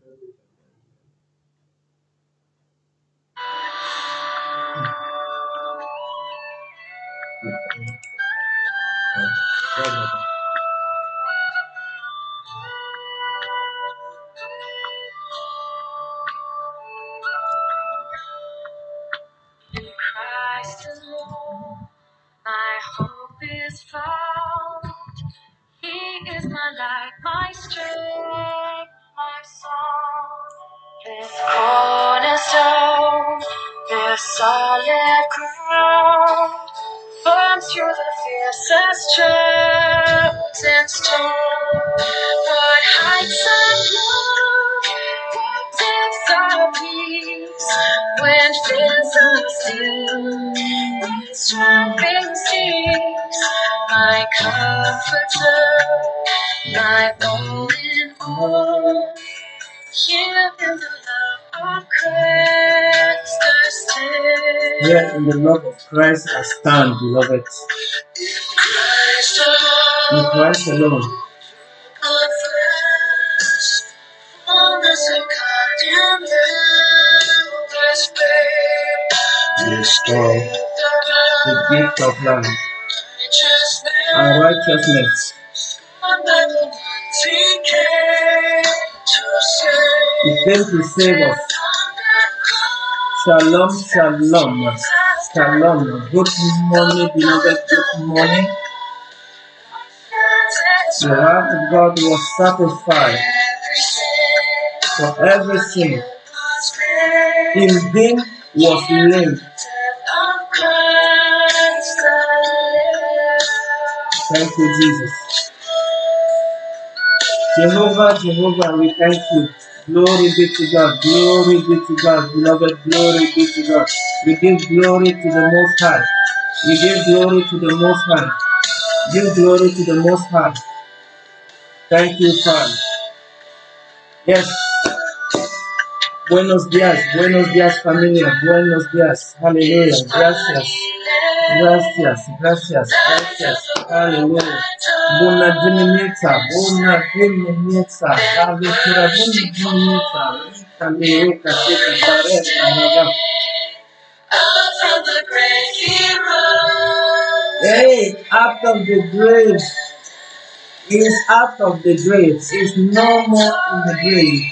Christ alone, my hope is found. He is my light, my strength, my song. This cornerstone, this solid ground, firm through the fiercest droughts and storm. What heights of love, what depths of peace, when fears unseen, these trembling seas, my comforter, my all in all. Here in the love of Christ I stand. Here in the love of Christ I stand, beloved. In Christ alone. The gift of life and righteousness. He came to save us. Shalom, shalom, shalom. Good morning, beloved. Good morning. The wrath of God was satisfied for every sin. In him was laid. Thank you, Jesus. Jehovah, Jehovah, we thank you. Glory be to God. Glory be to God. Beloved, glory be to God. We give glory to the Most High. We give glory to the Most High. Give glory to the Most High. Thank you, Father. Yes. Buenos días familia, buenos días, aleluya, gracias, gracias, gracias, gracias, aleluya. Buona diminita, aleluya, aleluya, hey, out of the grave, is out of the grave, is no more in the grave.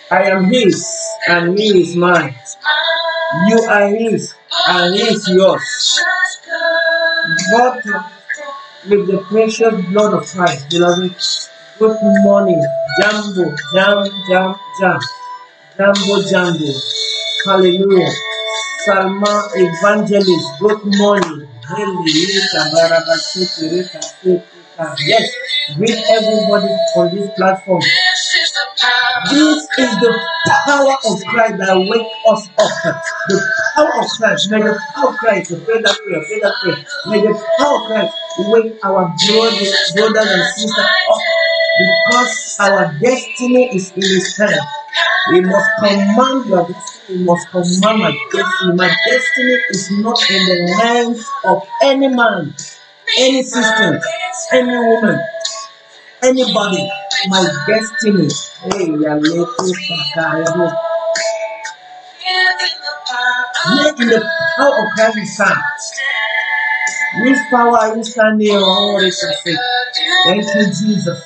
I am his, and he is mine. You are his, and he is yours. Bought with the precious blood of Christ, beloved. Good morning, Jambo, Jambo. Hallelujah. Salma Evangelist, good morning. Yes, greet everybody on this platform. This is the power of Christ that wakes us up. The power of Christ. May the power of Christ, pray that prayer. May the power of Christ wake our brothers and sisters up. Because our destiny is in his hand. We must command your destiny. We must command my destiny. My destiny is not in the hands of any man, any system, any woman, anybody. My destiny. Hey, here in the power of Christ we stand. Which power are you standing on? Thank you, Jesus.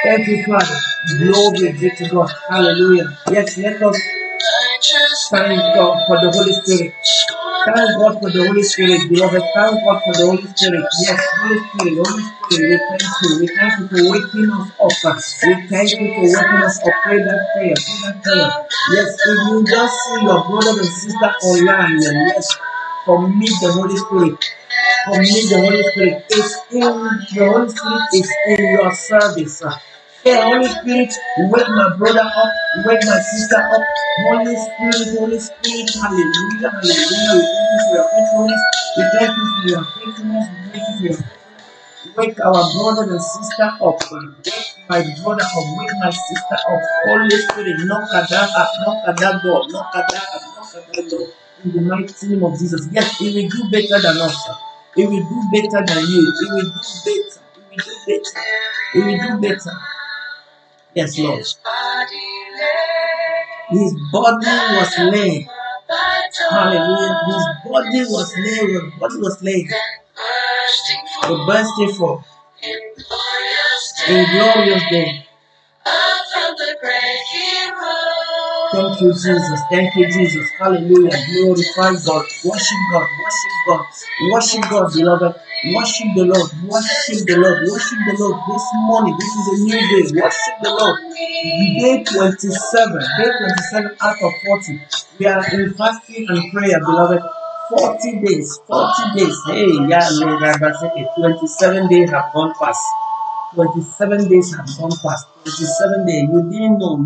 Thank you, Father. Glory be to God. Hallelujah. Yes, let us thank God for the Holy Spirit. Thank God for the Holy Spirit, beloved. Thank God for the Holy Spirit. Yes, Holy Spirit, we thank you. We thank you for waking us up. We thank you for waking us up. Pray that prayer. Yes, if you just see your brother and sister online, yes, commit the Holy Spirit. Commit the Holy Spirit. The Holy Spirit is in your service. Say, Holy Spirit, wake my brother up, wake my sister up. Holy Spirit, hallelujah, hallelujah. We thank you for your faithfulness. We thank you for your faithfulness. Wake our brother and sister up. Wake my brother up, wake my sister up. Holy Spirit, knock at that door, knock at that door. In the mighty name of Jesus. Yes, he will do better than us. He will do better than you. He will do better. He will do better. He will do better. Yes, Lord. His body was laid. Hallelujah. His body was laid. His body was laid. The bursting for in glorious day. Thank you, Jesus. Thank you, Jesus. Hallelujah. Glorify God. Worship God. Worship God. Worship God, beloved. Worship the Lord. Worship the Lord. Worship the Lord. This morning, this is a new day. Worship the Lord. Day 27. Day 27 out of 40. We are in fasting and prayer, beloved. 40 days. 40 days. Hey, yeah, 27 days have gone past. 27 days have gone past. 27 days. You didn't know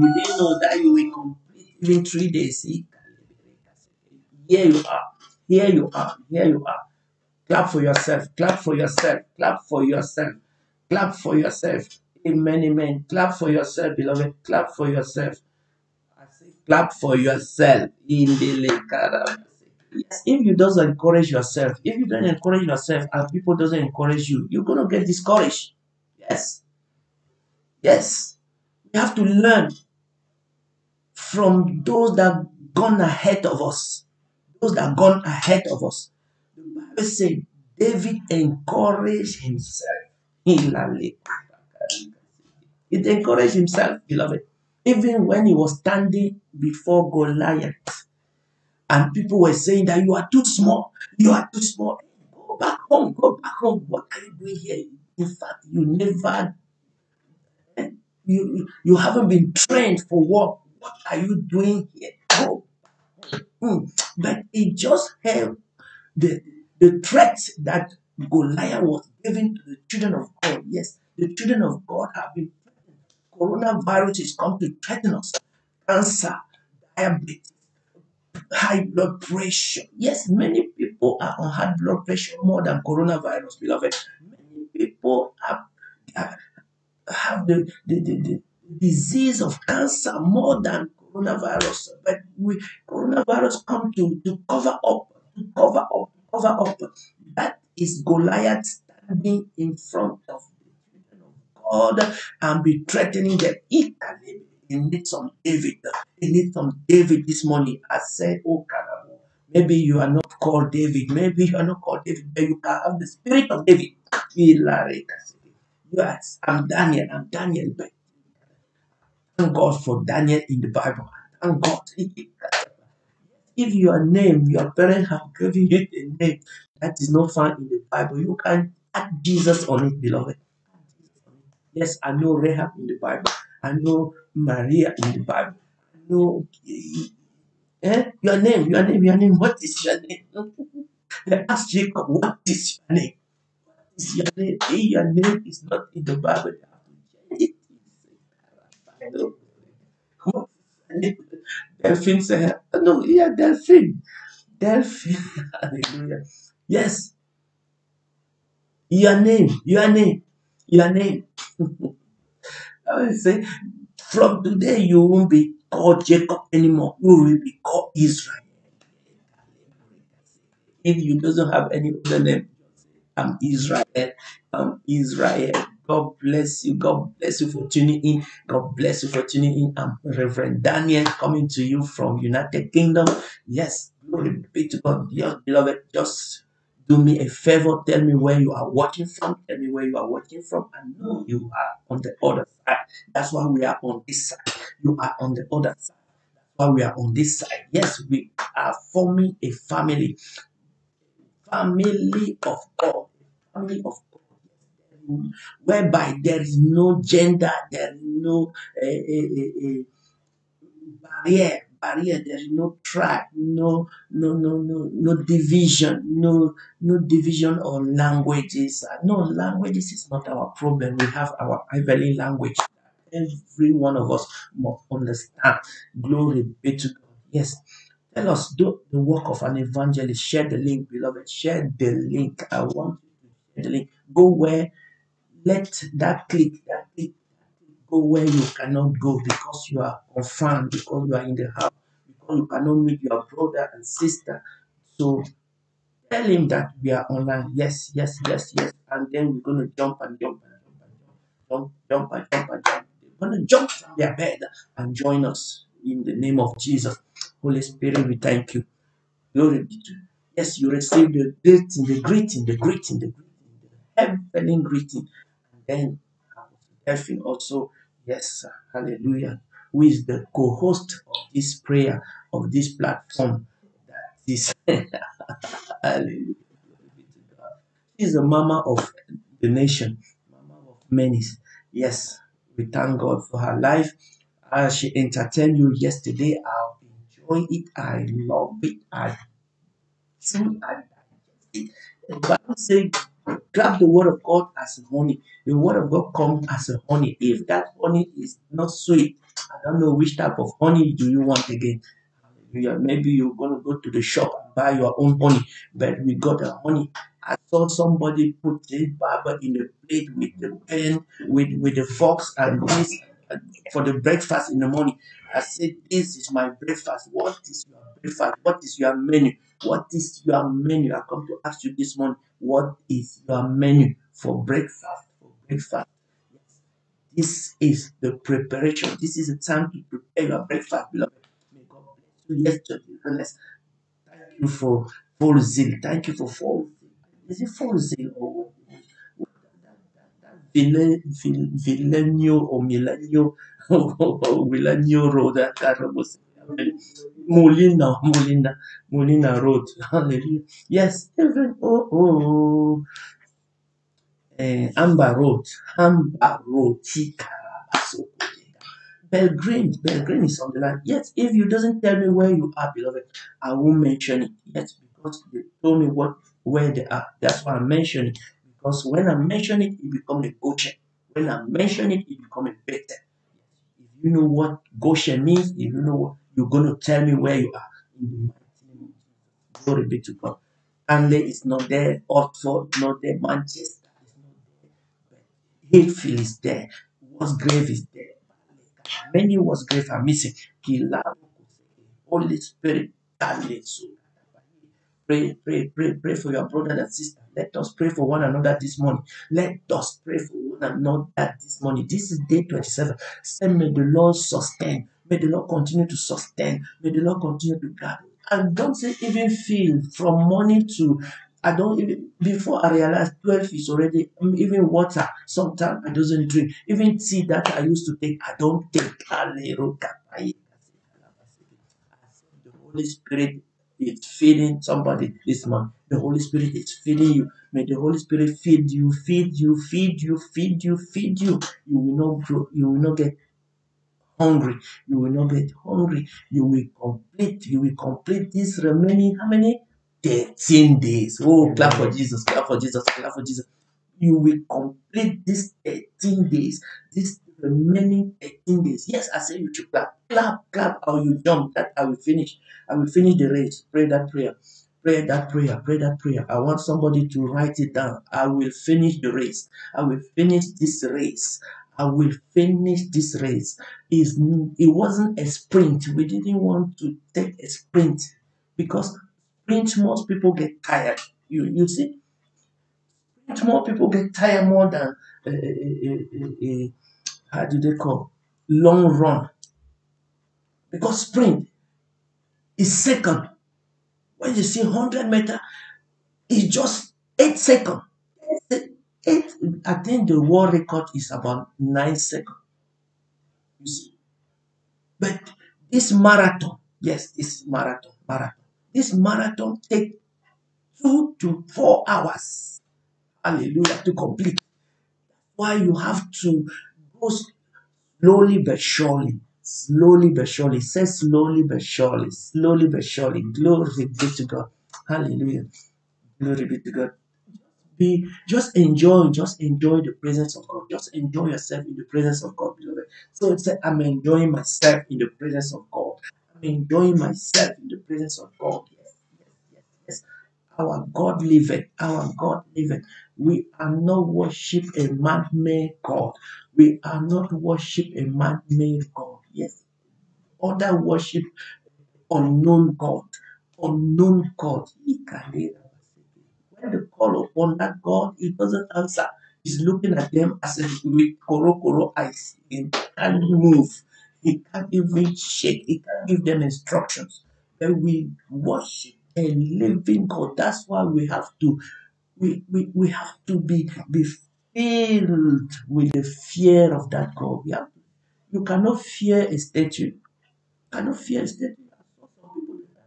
that you will complete even 3 days. See? Here you are. Here you are. Here you are. Clap for yourself. Clap for yourself. Clap for yourself. Clap for yourself. Amen. Amen. Clap for yourself, beloved. Clap for yourself. I say, clap for yourself. Yes, if you don't encourage yourself, if you don't encourage yourself and people doesn't encourage you, you're gonna get discouraged. Yes. Yes. We have to learn from those that gone ahead of us. Those that gone ahead of us. The Bible says David encouraged himself. It encouraged himself, beloved. Even when he was standing before Goliath, and people were saying that you are too small, you are too small. Go back home, go back home. What are you doing here? In fact, you haven't been trained for what? What are you doing here? Go. But he just held the threat that Goliath was giving to the children of God. Yes, the children of God have been threatened. Coronavirus is come to threaten us. Cancer, diabetes, high blood pressure. Yes, many people are on high blood pressure more than coronavirus, beloved. Many people have the disease of cancer more than coronavirus. But coronavirus come to cover up, cover up. That is Goliath standing in front of the children of God and be threatening them. You need some David. You need some David this morning. I said, oh, Karabo. Maybe you are not called David. Maybe you are not called David, but you can have the spirit of David. Yes, I'm Daniel. I'm Daniel. But thank God for Daniel in the Bible. Thank God. If your name, your parents have given you a name that is not found in the Bible, you can add Jesus on it, beloved. Yes, I know Rahab in the Bible. I know Maria in the Bible. I know your name. What is your name? They asked Jacob, what is your name? What is your name? If your name is not in the Bible, they have to change it. What is your name? Delphine said, no, yeah, Delphine. Delphine. Hallelujah. Yes. Your name. I will say, from today, you won't be called Jacob anymore. You will be called Israel. If you doesn't have any other name, I'm Israel. I'm Israel. God bless you. God bless you for tuning in. God bless you for tuning in. I'm Reverend Daniel coming to you from United Kingdom. Yes, glory be to God. Dear beloved, just do me a favor. Tell me where you are watching from. Tell me where you are watching from. I know you are on the other side. That's why we are on this side. You are on the other side. That's why we are on this side. Yes, we are forming a family. Family of God. Family of God. Whereby there is no gender, there is no barrier, there is no tribe, no division, no division of languages. No, languages is not our problem. We have our heavenly language. Every one of us must understand. Glory be to God. Yes. Tell us, do the work of an evangelist. Share the link, beloved. Share the link. I want you to share the link. Go where, let that click, go where you cannot go because you are confined, because you are in the house, because you cannot meet your brother and sister. So Tell him that we are online. Yes, yes, yes, yes. And then we're going to jump and jump and jump and jump, jump and jump and jump. They're going to jump from their bed and join us in the name of Jesus. Holy Spirit, we thank you. Glory be to you. Yes, you received the greeting, the greeting, the greeting, the greeting, the heavenly greeting. And then Delphine also, yes, hallelujah, who is the co-host of this prayer, of this platform. That is, hallelujah. She is the mama of the nation, mama of many. Yes, we thank God for her life. As she entertained you yesterday, I enjoy it. I love it. I chew and digest it. The Bible says, grab the word of God as honey. The word of God comes as a honey. If that honey is not sweet, I don't know which type of honey do you want again. Maybe you're going to go to the shop and buy your own honey, but we got the honey. I saw somebody put this barber in a plate with the pen, with the forks and this for the breakfast in the morning. I said, this is my breakfast. What is your breakfast? What is your menu? What is your menu? I come to ask you this morning, what is your menu for breakfast? For breakfast. This is the preparation. This is the time to prepare your breakfast, beloved. May God bless you. Yes, gentleness. Thank you for full zeal. Thank you for full zeal. Is it full zeal or Villenio or Milenio Milenio Road? I can't remember. Molina Road. Hallelujah. Yes, even Amber Road. Amber Road. Belgrade is on the line. Yes, if you doesn't tell me where you are, beloved, I won't mention it. Yes, because they told me where they are. That's why I mention it. Because when I mention it, it becomes a Goshen. When I mention it, it becomes a Bethel. If you know what Goshen means, if you know what, you're going to tell me where you are. In the mighty name of Jesus. Glory be to God. Anley is not there. Oxford is not there. Manchester is not there. Hayfield is there. Grave is there. Many was grave are missing. Holy Spirit, pray, pray, pray, pray for your brother and sister. Let us pray for one another this morning. Let us pray for one another this morning. This is day 27. Say, may the Lord sustain. May the Lord continue to sustain. May the Lord continue to guard. And don't say even feel from morning to I don't even before I realized 12 is already even water. Sometimes I doesn't drink. Even tea that I used to take, I don't take. The Holy Spirit is feeding somebody this month. The Holy Spirit is feeding you. May the Holy Spirit feed you, feed you, feed you, feed you, feed you. You will not grow, you will not get hungry. You will not get hungry. You will complete this remaining how many? 13 days. Oh, clap for Jesus, clap for Jesus, clap for Jesus. You will complete these 13 days, this remaining 13 days. Yes, I say you should clap, clap, clap, or you jump. That I will finish. I will finish the race. Pray that prayer. Pray that prayer. Pray that prayer. I want somebody to write it down. I will finish the race. I will finish this race. I will finish this race. It wasn't a sprint. We didn't want to take a sprint because sprint most people get tired. You see, more people get tired more than how do they call long run because sprint is second. When you see 100 meter, it's just 8 seconds. Eight. I think the world record is about 9 seconds. You see, but this marathon, yes, this marathon. This marathon take 2 to 4 hours. Hallelujah to complete. Why you have to go slowly but surely. Slowly but surely. Say slowly but surely. Slowly but surely. Glory be to God. Hallelujah. Glory be to God. Just enjoy the presence of God. Just enjoy yourself in the presence of God, beloved. So it's like I'm enjoying myself in the presence of God. I'm enjoying myself in the presence of God. Yes, yes, yes, yes. Our God liveth. Our God liveth. We are not worship a man-made God. We are not worship a man-made God. Yes. Other worship unknown God. Unknown God. call upon that God, He doesn't answer. He's looking at them as if with koro eyes. He can't move. He can't even shake. He can't give them instructions. Then we worship a living God. That's why we have to we have to be filled with the fear of that God. You cannot fear a statue. You cannot fear a statue.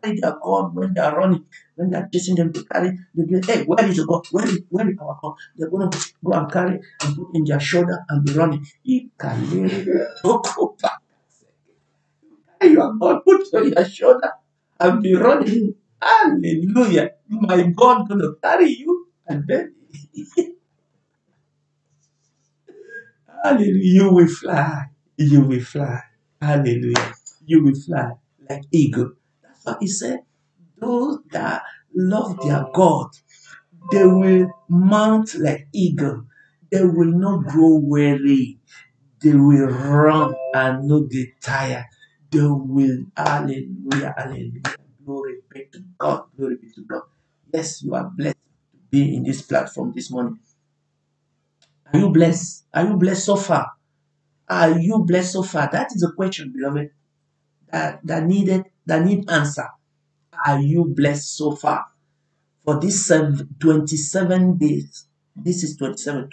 Carry their God when they are running, when they are chasing them to carry, they be, hey, where is the God? Where is our God? They're going to go and carry and put in their shoulder and be running. He can go back. Your God put on your shoulder and be running. Hallelujah. My God gonna carry you and then hallelujah. You will fly. You will fly. Hallelujah. You will fly like eagle. That's what he said. Those that love their God, they will mount like eagle. They will not grow weary. They will run and not get tired. They will, hallelujah, hallelujah. Glory be to God. Glory be to God. Yes, you are blessed to be in this platform this morning. Are you blessed? Are you blessed so far? Are you blessed so far? That is a question, beloved, that need answer. Are you blessed so far? For this 27 days, this is 27,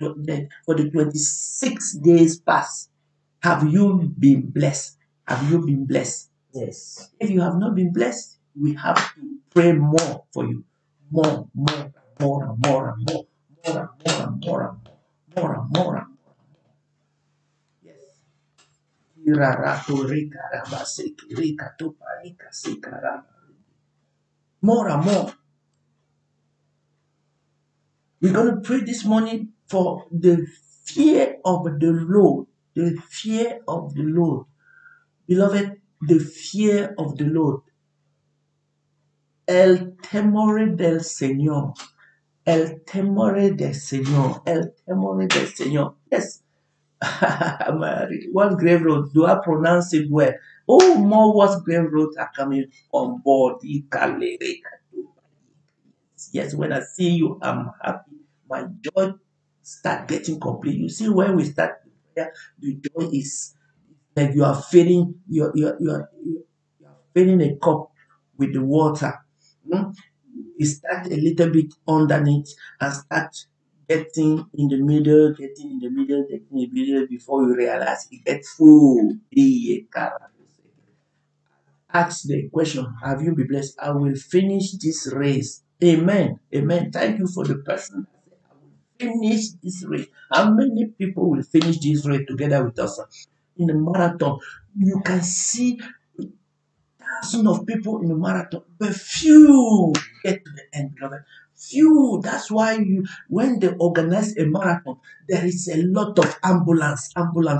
for the 26 days past, have you been blessed? Have you been blessed? Yes. If you have not been blessed, we have to pray more for you. More and more and more and more and more and more and more and more and more. Yes. More and more. We're going to pray this morning for the fear of the Lord. The fear of the Lord. Beloved, the fear of the Lord. El temor del Señor. El temor del Señor. El temor del Señor. Yes. What grave road? Do I pronounce it well? Oh, more what grave roads are coming on board. Yes, when I see you, I'm happy. My joy start getting complete. You see, when we start the prayer, the joy is like you are filling you are filling a cup with the water. Hmm? You start a little bit underneath and start getting in the middle, getting in the middle, getting in the middle before you realize it gets full. Ask the question, have you been blessed? I will finish this race. Amen. Amen. Thank you for the person that said, I will finish this race. How many people will finish this race together with us in the marathon? You can see thousands of people in the marathon, but few get to the end, beloved. Few. That's why when they organize a marathon, there is a lot of ambulance.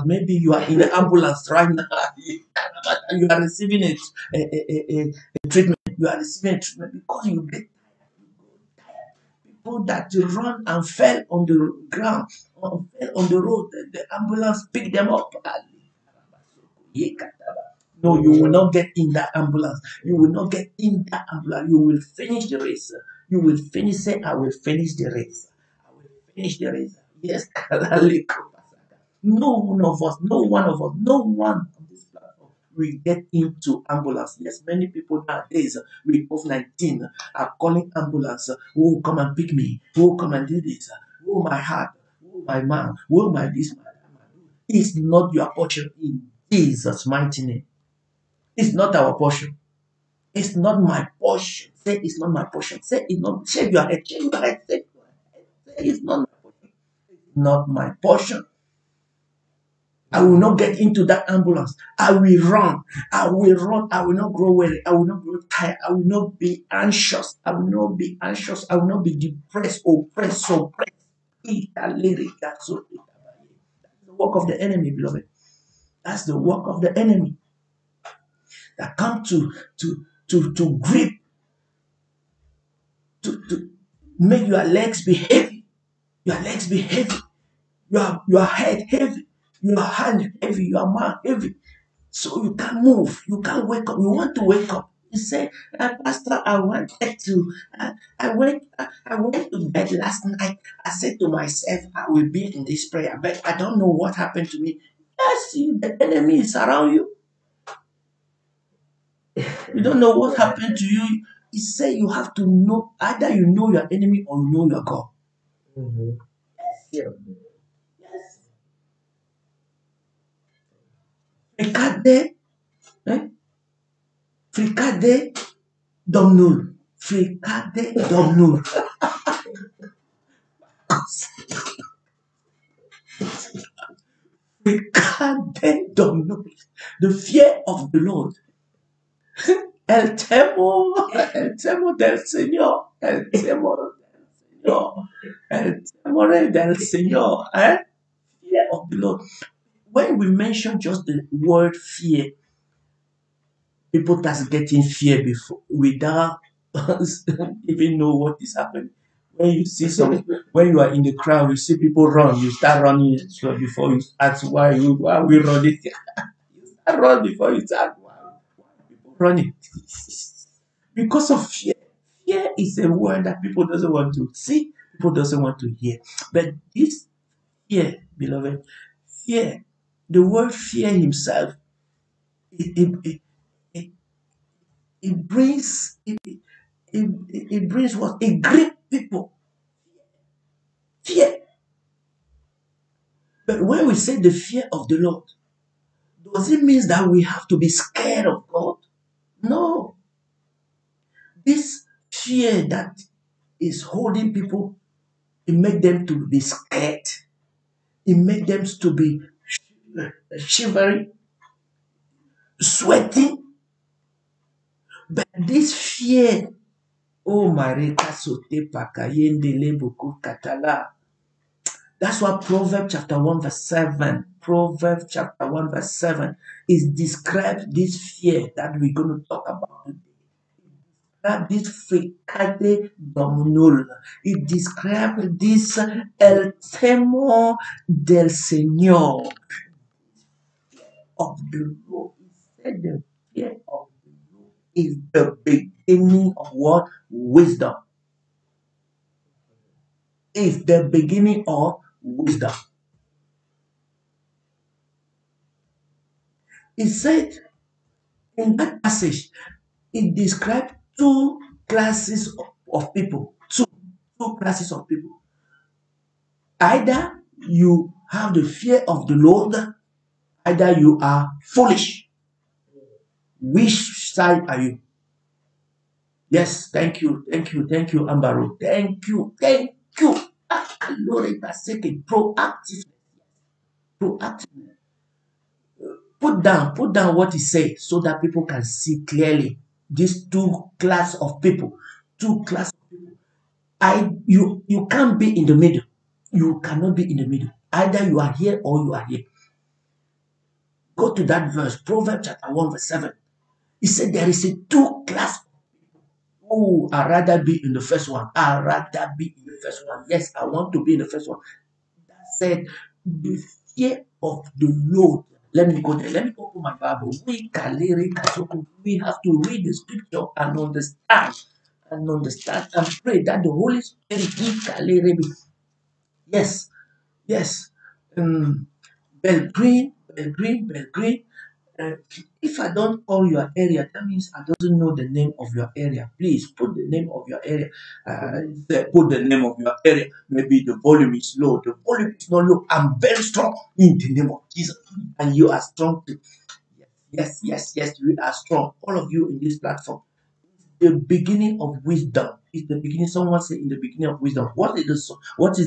Maybe you are in the ambulance right now. You are receiving a treatment. You are receiving a treatment because you get people that run and fell on the ground or fell on the road. The ambulance picked them up. No, you will not get in that ambulance. You will not get in that ambulance. You will finish the race. You will finish. Say, I will finish the race. I will finish the race. Yes. No one of us, no one of us, no one on this platform will get into ambulance. Yes, many people nowadays with COVID-19 are calling ambulance. Oh, come and pick me. Oh, come and do this. Oh, my heart. Oh, my man. Oh, my this. My that. It's not your portion in Jesus' mighty name. It's not our portion. It's not my portion. Say it's not my portion. Say it's not. Shake your head. Shake your head. Say it's not my portion. Not my portion. I will not get into that ambulance. I will run. I will run. I will not grow weary. I will not grow tired. I will not be anxious. I will not be anxious. I will not be depressed, oppressed, suppressed. That's the work of the enemy, beloved. That's the work of the enemy that come to grip, to make your legs be heavy. Your legs be heavy. Your head heavy. Your hand heavy. Your mind heavy. So you can't move. You can't wake up. You want to wake up. He said, Pastor, I went to bed last night. I said to myself, I will be in this prayer, but I don't know what happened to me. Yes, the enemy is around you. You don't know what happened to you. He said you have to know, either you know your enemy or you know your God. Mm-hmm. Yes. Yes. Fricade, fricade Domnul. Fricade Domnul. Fricade Domnul. The fear of the Lord. El temo del Señor. El temor del Señor. El temor del Señor. Fear of the Lord. When we mention just the word fear, people start getting fear before without even know what is happening. When you see when you are in the crowd, you see people run, you start running. So before you ask why are we running, you start run before you start why people running because of fear. Fear is a word that people doesn't want to see, people doesn't want to hear. But this fear, beloved, fear, the word fear himself, it, it, it brings it brings what? It grips people. Fear. But when we say the fear of the Lord, does it mean that we have to be scared of God? No. This fear that is holding people, it makes them to be scared. It makes them to be shivering, sweating. But this fear, oh Marika Sote Pakayende Lebuku Katala. That's why Proverbs chapter 1 verse 7, Proverbs chapter 1 verse 7 is described this fear that we're going to talk about today. That this fricade domnul. It describes this el temor del Señor of the Lord. He said the fear of the Lord is the beginning of what? Wisdom. Is the beginning of wisdom. He said in that passage, it describes two classes of people. Two classes of people. Either you have the fear of the Lord, either you are foolish. Which side are you? Yes, thank you, Ambaro. Thank you. Proactive. Put down what he said so that people can see clearly. These two class of people. Two class of people. You can't be in the middle. You cannot be in the middle. Either you are here or you are here. Go to that verse, Proverbs chapter 1 verse 7. He said there is a two class. Oh, I'd rather be in the first one. I'd rather be in the first one. Yes, I want to be in the first one. That said, the fear of the Lord. Let me go there. Let me open my Bible. We have to read the scripture and understand and pray that the Holy Spirit. Yes. Belgrade. If I don't call your area, that means I doesn't know the name of your area. Please put the name of your area. Put the name of your area. Maybe the volume is low. The volume is not low. I'm very strong in the name of Jesus, and you are strong too. Yes. You are strong. All of you in this platform. The beginning of wisdom is the beginning. Someone say in the beginning of wisdom. What is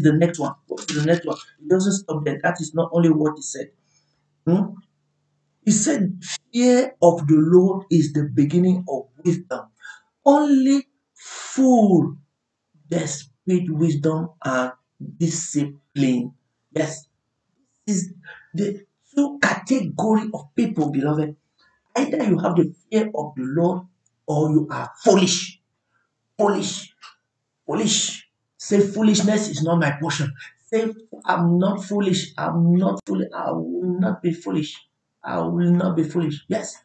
the next one? What is the next one? It doesn't stop there. That is not only what he said. He said, fear of the Lord is the beginning of wisdom. Only fool despite wisdom and discipline. Yes, this is the two category of people, beloved. Either you have the fear of the Lord or you are foolish. Foolish. Say foolishness is not my portion. Say I'm not foolish. I'm not foolish. I will not be foolish. I will not be foolish. Yes.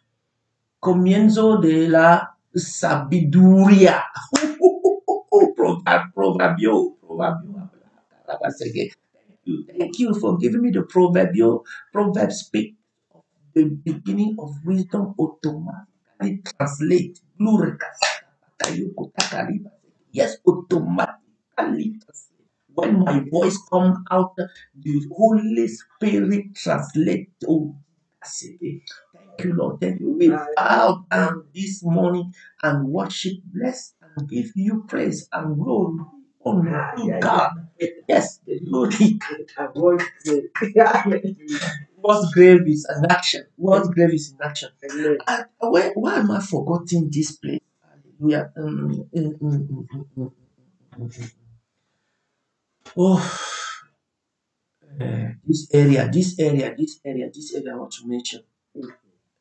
Comienzo de la sabiduria. Proverbio. Thank you for giving me the proverbio. Proverbs speak of the beginning of wisdom automatically translate. Yes, automatically. When my voice comes out, the Holy Spirit translates. Oh, thank you, Lord. Thank you. We bow down this morning and worship, bless, and give you praise and glory. Honor to God. Yes, the glory. What's grave is an action. What's grave is in action. Why am I forgetting this place? Hallelujah. Oh, this area, I want to mention.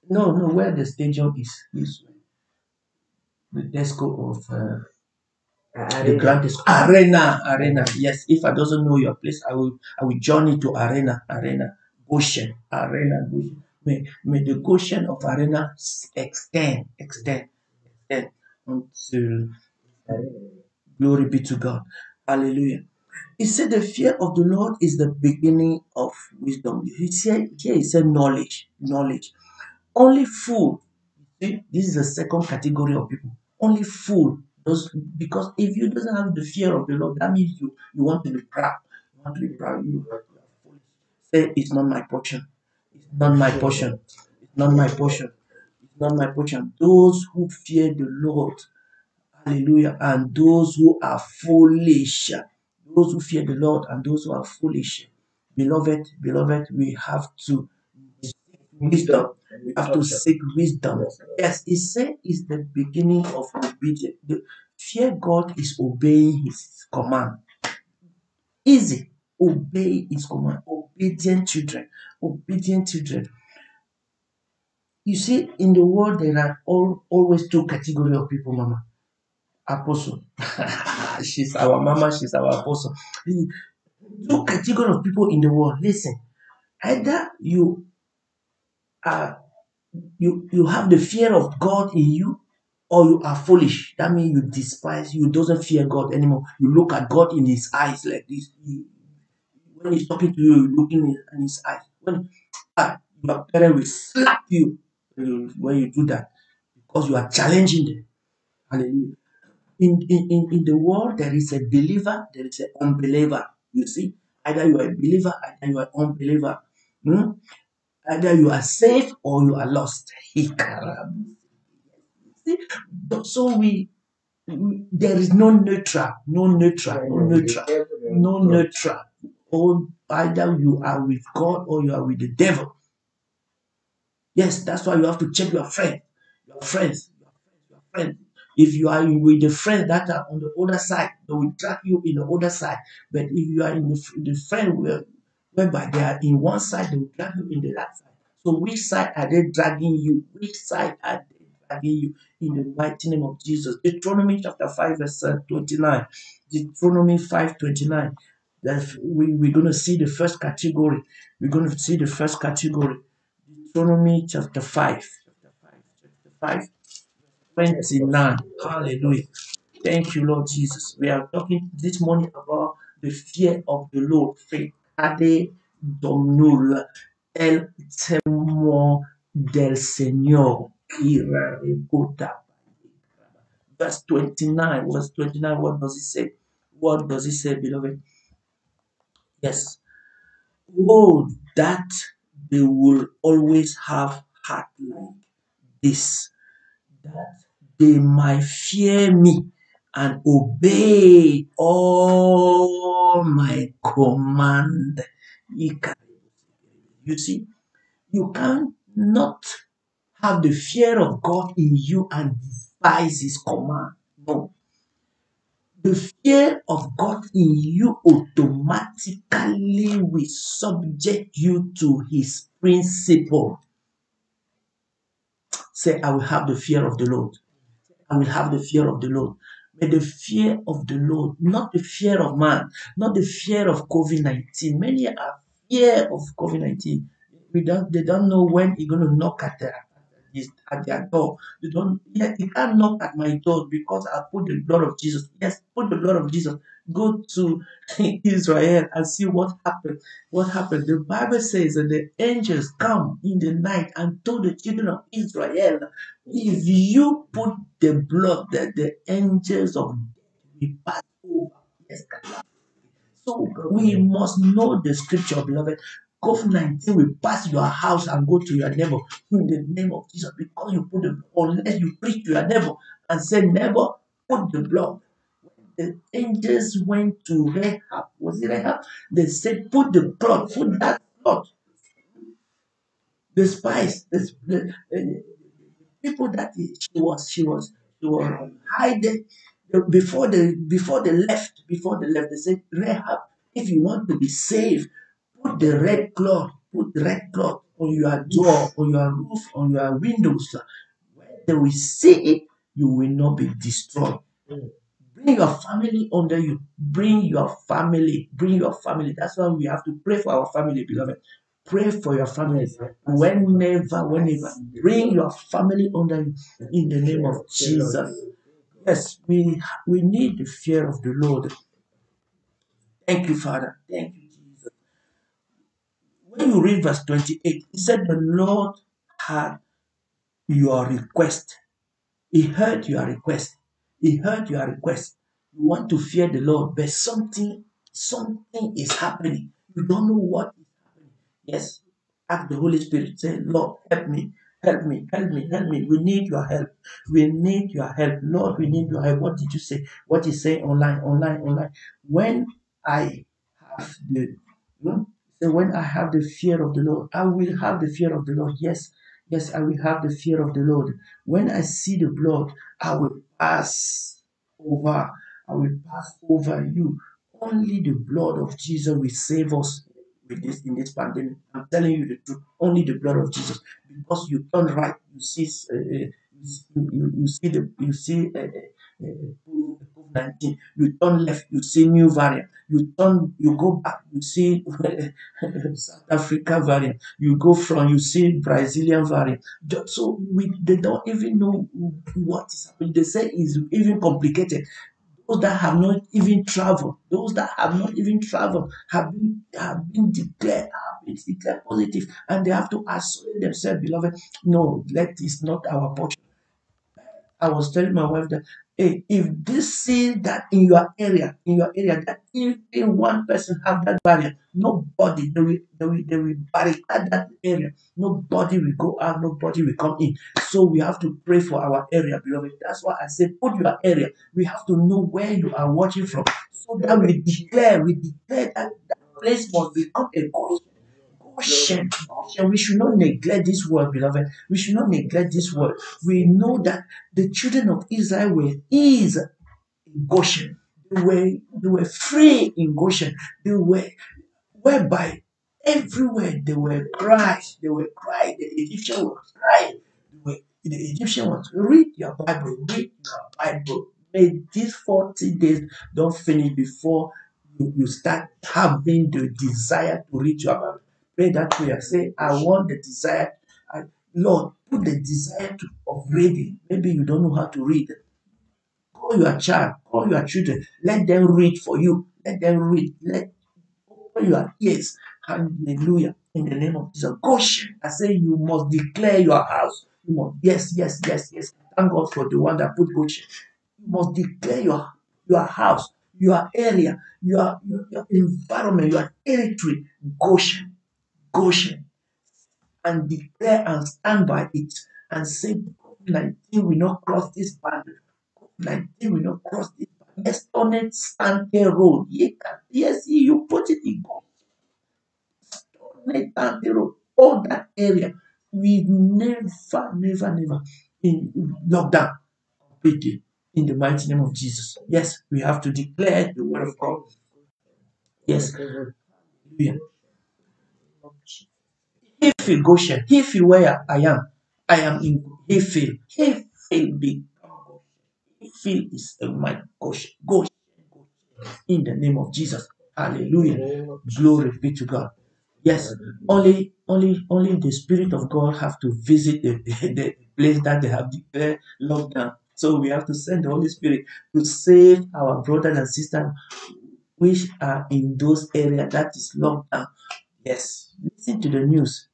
No, where the stadium is the Desco of the Grand Desco. Arena. Yes, if I doesn't know your place, I will journey to Arena, Goshen, Goshen. May the Goshen of Arena extend until glory be to God. Hallelujah. He said the fear of the Lord is the beginning of wisdom. He said knowledge. Only fool. See, this is the second category of people. Only fool does, because if you doesn't have the fear of the Lord, that means you want to be proud. You want to be proud. You are foolish. Say it's not my portion. It's not my portion. It's not my portion. It's not my portion. Those who fear the Lord, hallelujah, and those who are foolish. Those who fear the Lord and those who are foolish. Beloved, we have to wisdom. We have to seek wisdom. Yes, he said it's the beginning of obedience. The fear God is obeying his command. Easy. Obey his command. Obedient children. You see, in the world there are always two categories of people, Mama. Apostle. She's our mama, she's our apostle. Two categories of people in the world. Listen, either you are you have the fear of God in you, or you are foolish. That means you despise, you doesn't fear God anymore. You look at God in his eyes like this. When he's talking to you, you're looking in his eyes. When your parent will slap you when you do that, because you are challenging them. Hallelujah. In the world, there is a believer, there is an unbeliever. You see, either you are a believer, either you are an unbeliever. Either you are saved or you are lost. So there is no neutral. Or either you are with God or you are with the devil. Yes, that's why you have to check your friends. If you are with the friends that are on the other side, they will drag you in the other side. But if you are in the friend whereby they are in one side, they will drag you in the other side. So which side are they dragging you? Which side are they dragging you? In the mighty name of Jesus. Deuteronomy chapter 5 verse 29. Deuteronomy 5:29. We're going to see the first category. Deuteronomy chapter 5. 29. Hallelujah. Thank you, Lord Jesus. We are talking this morning about the fear of the Lord. Fecade Domnul, el temor del Señor. Verse 29. What does it say? What does it say, beloved? Yes. Oh, that they will always have heart like this, that they might fear me and obey all my command. You see, you cannot have the fear of God in you and despise his command. No. The fear of God in you automatically will subject you to his principle. Say, I will have the fear of the Lord. I will have the fear of the Lord. But the fear of the Lord, not the fear of man, not the fear of COVID-19. Many are fear of COVID-19. They don't know when it's going to knock at is at their door. You don't. Yeah, you can't knock at my door because I put the blood of Jesus. Yes, put the blood of Jesus. Go to Israel and see what happened. What happened? The Bible says that the angels come in the night and told the children of Israel, if you put the blood, that the angels of death will pass over. Yes, so we must know the scripture, beloved. COVID-19 will pass your house and go to your neighbor in the name of Jesus because you put the unless you preach to your neighbor and say, neighbor, put the blood. The angels went to Rahab. Was it Rahab? They said, put the blood, put that blood, the spice, the people that she was hiding before they left, they said, Rahab, if you want to be saved, put the red cloth on your door, on your roof, on your windows. When they will see it, you will not be destroyed. Bring your family under you. Bring your family. Bring your family. That's why we have to pray for our family, beloved. Pray for your family. Whenever. Bring your family under you in the name of Jesus. Yes, we need the fear of the Lord. Thank you, Father. Thank you, Jesus. When you read verse 28, he said, the Lord had your request. He heard your request. He heard your request. You want to fear the Lord, but something is happening. You don't know what is happening. Yes. Ask the Holy Spirit. Say, Lord, help me. Help me, help me, help me. We need your help. We need your help. Lord, we need your help. What did you say? What is saying online? When I have the hmm? So when I have the fear of the Lord, I will have the fear of the Lord. Yes, yes, I will have the fear of the Lord. When I see the blood, I will pass over. I will pass over you. Only the blood of Jesus will save us with this in this pandemic. I'm telling you the truth. Only the blood of Jesus. Because you turn right, you see, COVID-19. You turn left, you see new variant. You go back, you see South Africa variant. You go from, you see Brazilian variant. So they don't even know what is happening. They say it's even complicated. Those that have not even traveled have been declared positive, and they have to isolate themselves, beloved. No, that is not our portion. I was telling my wife that, hey, if this see that in your area, that if one person have that barrier, nobody they will barricade that area. Nobody will go out, nobody will come in. So we have to pray for our area, beloved. That's why I said, put your area. We have to know where you are watching from, so that we declare that place must become a caution. We should not neglect this word, beloved. We should not neglect this word. We know that the children of Israel were easy in Goshen. They were free in Goshen. They were whereby everywhere they were crying. They were crying. The Egyptian was crying. The Egyptian was, read your Bible. Read your Bible. May these 40 days don't finish before you start having the desire to read your Bible. Pray that prayer. Say, I want the desire. I, Lord, put the desire of reading. Maybe you don't know how to read. Call your child, call your children. Let them read for you. Let them read. Let open your ears. Hallelujah. In the name of Jesus. Goshen. I say you must declare your house. You must, yes. Thank God for the one that put Goshen. You must declare your house, your area, your environment, your territory. Goshen, and declare and stand by it and say, COVID-19 will not cross this boundary. COVID-19 will not cross this boundary. Let's turn it Stante Road. Yes, you put it in Stante Road. All that area. We never in lockdown completely in the mighty name of Jesus. Yes, we have to declare the word of God. Yes. Hallelujah. Hefil Goshen, Hefil where I am in Hefil. Hefil become Hefil is my Goshen in the name of Jesus. Hallelujah. Glory be to God. Yes, only the Spirit of God have to visit the place that they have declared lockdown. So we have to send the Holy Spirit to save our brothers and sisters which are in those areas that is locked down. Yes, listen to the news.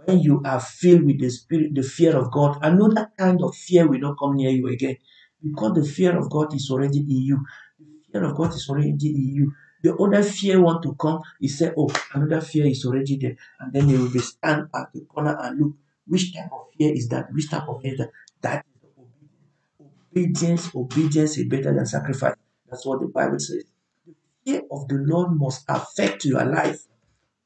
When you are filled with the spirit, the fear of God, another kind of fear will not come near you again. Because the fear of God is already in you. The fear of God is already in you. The other fear want to come, he said, oh, another fear is already there. And then they will be stand at the corner and look, which type of fear is that? Which type of fear is that? That is obedience. Obedience is better than sacrifice. That's what the Bible says. Fear of the Lord must affect your life.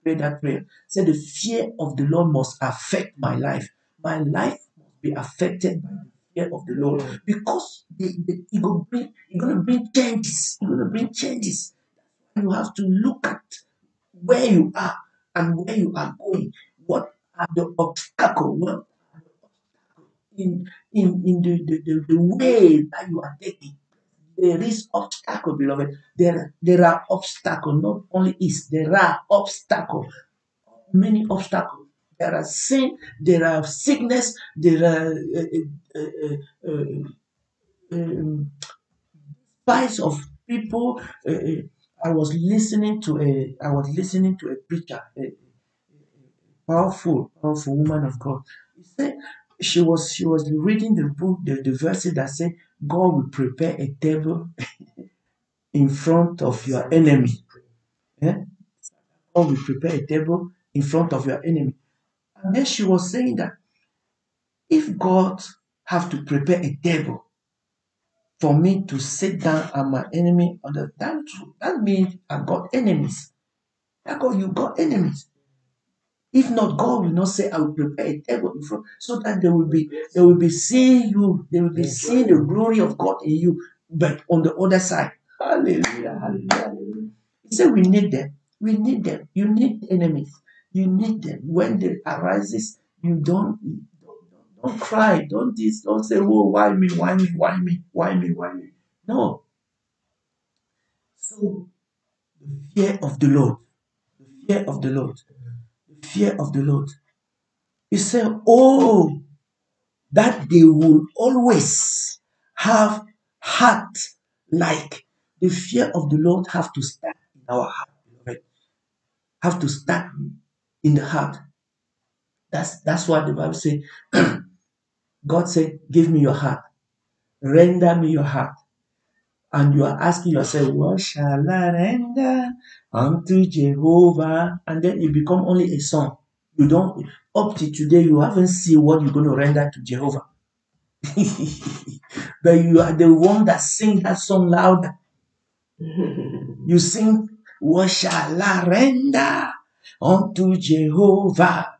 Pray that prayer. Say the fear of the Lord must affect my life. My life must be affected by the fear of the Lord because it gonna bring changes. It's gonna bring changes. You have to look at where you are and where you are going. What are the obstacles? What in the way that you are taking? There is obstacle, beloved. There are obstacles, not only is there are obstacles, many obstacles. There are sin, there are sickness, there are um, spies of people. I was listening to a preacher, a powerful woman of God. He said she was reading the book, the verses that say God will prepare a table in front of your enemy. Eh? God will prepare a table in front of your enemy. And then she was saying that if God have to prepare a table for me to sit down and my enemy on that means I got enemies. That God, you got enemies. If not, God will not say I will prepare a table in front so that they will be seeing you, they will be seeing the glory of God in you, but on the other side. Hallelujah, hallelujah, hallelujah. He said we need them. We need them. You need enemies. You need them. When they arises, you don't cry. Don't say, oh, why me, why me, why me, why me, why me. No. So the fear of the Lord, the fear of the Lord, the fear of the Lord. He said, oh, that they will always have heart like the fear of the Lord have to start in our heart, beloved. Have to start in the heart. That's what the Bible says. God said, give me your heart. Render me your heart. And you are asking yourself, what shall I render unto Jehovah? And then it become only a song. You don't, up to today, you haven't seen what you're going to render to Jehovah. But you are the one that sing that song louder. You sing, what shall I render unto Jehovah?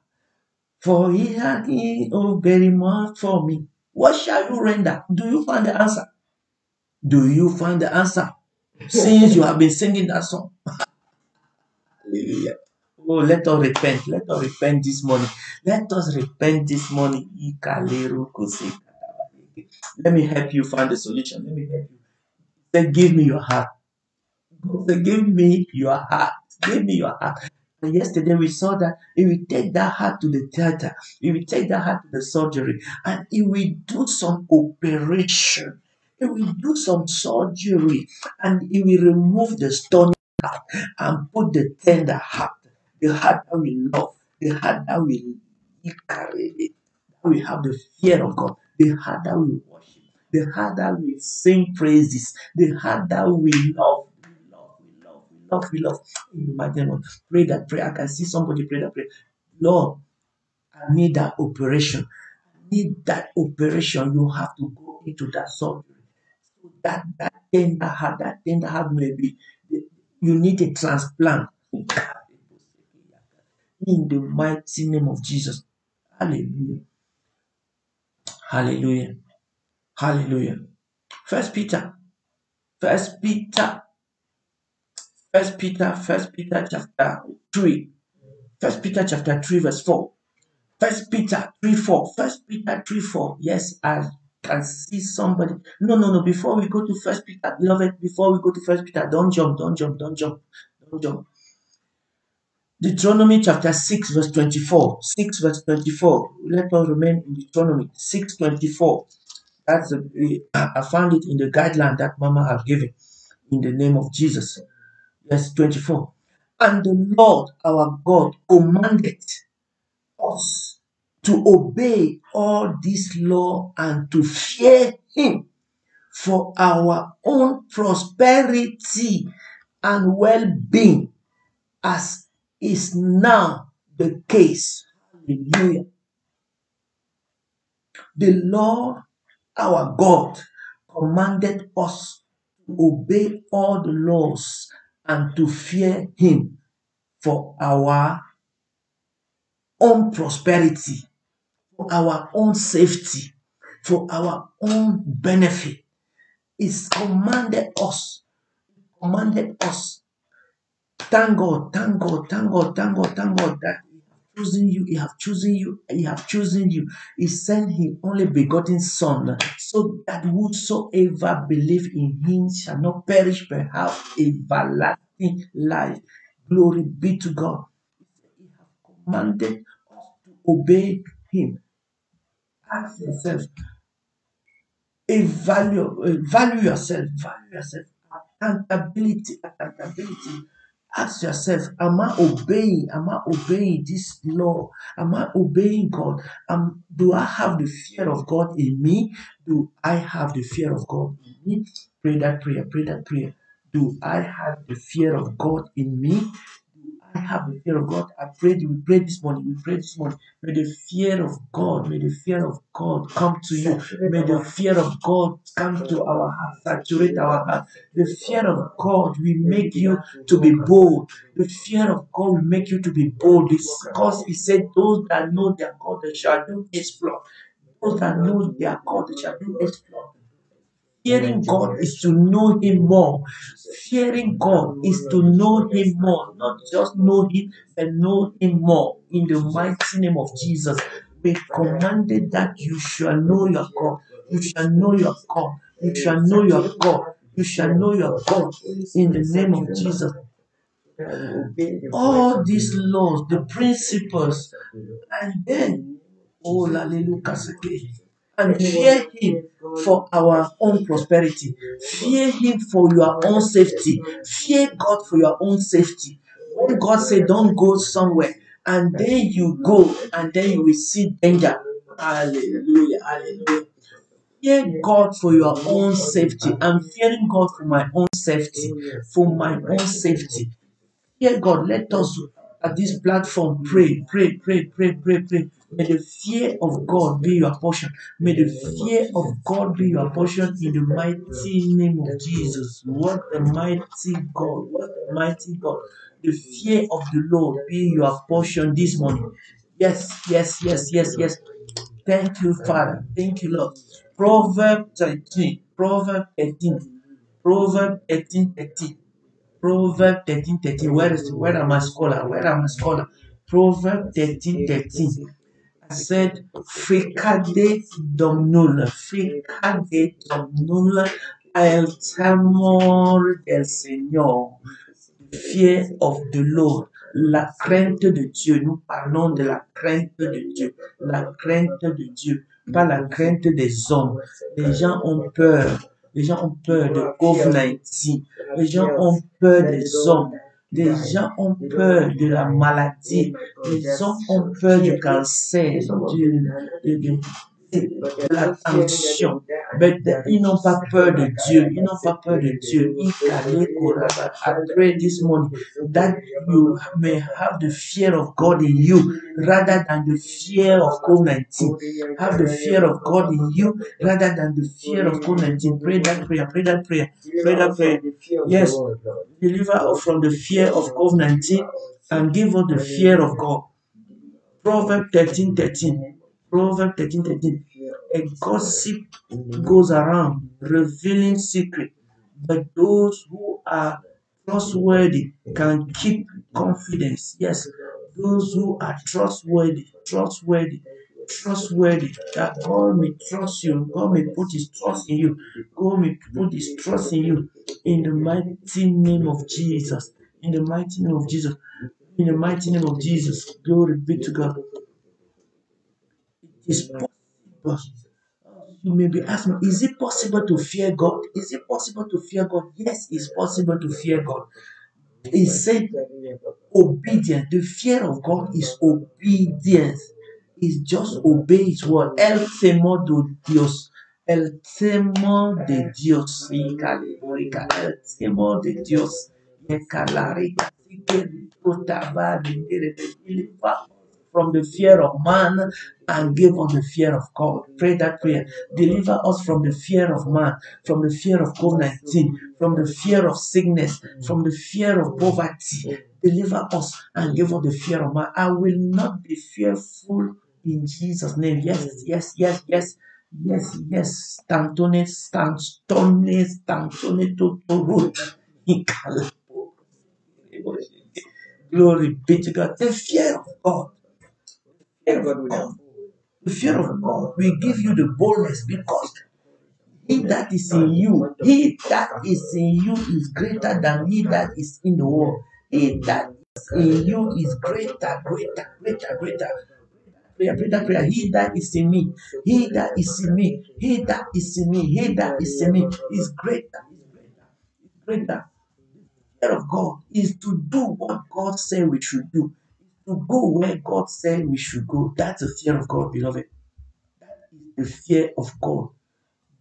For he had very much for me. What shall you render? Do you find the answer? Do you find the answer? Since you have been singing that song. Hallelujah. Oh, let us repent. Let us repent this morning. Let us repent this morning. Let me help you find the solution. Let me help you. Say, give me your heart. Say, give me your heart. Give me your heart. And yesterday we saw that if we take that heart to the theater, if we take that heart to the surgery, and if we do some operation, if we do some surgery, and if we remove the stony heart and put the tender heart, the heart that we love, the heart that we carry, that we have the fear of God, the heart that we worship, the heart that we sing praises, the heart that we love, we love. In the mighty name of pray that prayer. I can see somebody pray that prayer. Lord, I need that operation. I need that operation. You have to go into that surgery. So that tender heart may be. You need a transplant. In the mighty name of Jesus. Hallelujah. Hallelujah. Hallelujah. First Peter. First Peter. First Peter chapter 3. First Peter chapter 3, verse 4. First Peter 3 4. First Peter 3 4. Yes, I can see somebody. No. Before we go to First Peter, beloved, before we go to First Peter, don't jump. Don't jump. Deuteronomy chapter 6 verse 24. 6 verse 24. Let us remain in Deuteronomy 6:24. That's I found it in the guideline that Mama have given in the name of Jesus. Yes, 24. And the Lord our God commanded us to obey all this law and to fear him for our own prosperity and well-being, as is now the case. Hallelujah. The Lord our God commanded us to obey all the laws and to fear him for our own prosperity, for our own safety, for our own benefit. It's commanded us. Thank God, thank God, thank God, thank God, thank God that He have chosen you, He have chosen you. He sent His only begotten Son, so that whosoever believe in Him shall not perish but have everlasting life. Glory be to God. He have commanded us to obey Him. Ask yourself, value yourself, accountability. Ask yourself, am I obeying this law? Am I obeying God? Do I have the fear of God in me? Do I have the fear of God in me? Pray that prayer. Do I have the fear of God in me? I have the fear of God. We prayed this morning. May the fear of God, come to you. May the fear of God come to our heart, saturate our heart. The fear of God will make you to be bold. The fear of God will make you to be bold. Because He said, those that know their God, they shall do exploit. Those that know their God, they shall do exploit. Fearing God is to know Him more. Fearing God is to know Him more. Not just know Him, but know Him more. In the mighty name of Jesus, we commanded that you shall know your God. You shall know your God. You shall know your God. You shall know your God. In the name of Jesus. All these laws, the principles, and then, oh, hallelujah, and fear Him for our own prosperity. Fear Him for your own safety. Fear God for your own safety. When God said, don't go somewhere, and then you go, and then you will see danger. Hallelujah, hallelujah. Fear God for your own safety. I'm fearing God for my own safety. For my own safety. Dear God, let us at this platform pray. May the fear of God be your portion. May the fear of God be your portion in the mighty name of Jesus. What a mighty God. What a mighty God. The fear of the Lord be your portion this morning. Yes. Thank you, Father. Thank you, Lord. Proverbs 13. Proverbs 13. Proverbs 13:13. Proverb 13:13. Where am I scholar? Proverb 13:13. I said, Fricade domnul, el temor del Señor. Fear of the Lord, la crainte de Dieu. Nous parlons de la crainte de Dieu, pas la crainte des hommes. Les gens ont peur de COVID-19. Les gens ont peur des hommes. Les gens ont peur de la maladie. Les gens ont peur du cancer, de la tension. Mais ils n'ont pas peur de Dieu. I pray this morning that you may have the fear of God in you rather than the fear of COVID-19. Have the fear of God in you rather than the fear of COVID-19. Pray that prayer. Yes, deliver us from the fear of COVID-19 and give us the fear of God. Proverbs 13:13. A gossip goes around revealing secret, but those who are trustworthy can keep confidence. Yes, those who are trustworthy. That God may trust you. God may put His trust in you. In the mighty name of Jesus. In the mighty name of Jesus. Glory be to God. It is possible. You may be asking, is it possible to fear God? Is it possible to fear God? Yes, it's possible to fear God. He said obedience. The fear of God is obedience. It's just obey His word. El temor de Dios. El temor de Dios. El temor de Dios. From the fear of man and give us the fear of God. Pray that prayer. Deliver us from the fear of man, from the fear of COVID-19, from the fear of sickness, from the fear of poverty. Deliver us and give us the fear of man. I will not be fearful in Jesus' name. Yes, yes, yes, yes. Yes, yes. Stantone, stantone, stantone, totoro. Glory be to God. The fear of God. Fear of God. The fear of God will give you the boldness because he that is in you, he that is in you is greater than he that is in the world. He that is in you is greater, greater, greater, greater. Prayer, prayer, prayer. He that is in me, he that is in me, he that is in me, he that is in me is greater, is greater. The fear of God is to do what God said we should do, to go where God said we should go. That's the fear of God, beloved. That is the fear of God.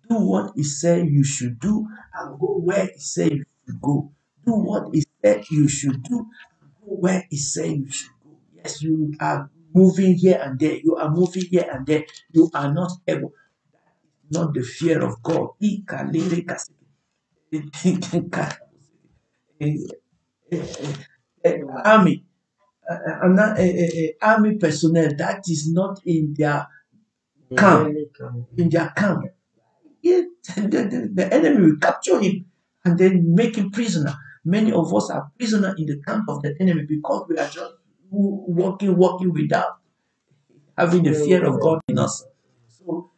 Do what He said you should do and go where He said you should go. Do what He said you should do and go where He said you should go. Yes, you are moving here and there. You are moving here and there. You are not able. Not the fear of God. Army, army personnel that is not in their camp. In their camp. Yeah, the enemy will capture him and then make him prisoner. Many of us are prisoner in the camp of the enemy because we are just walking without having the fear of God in us. So,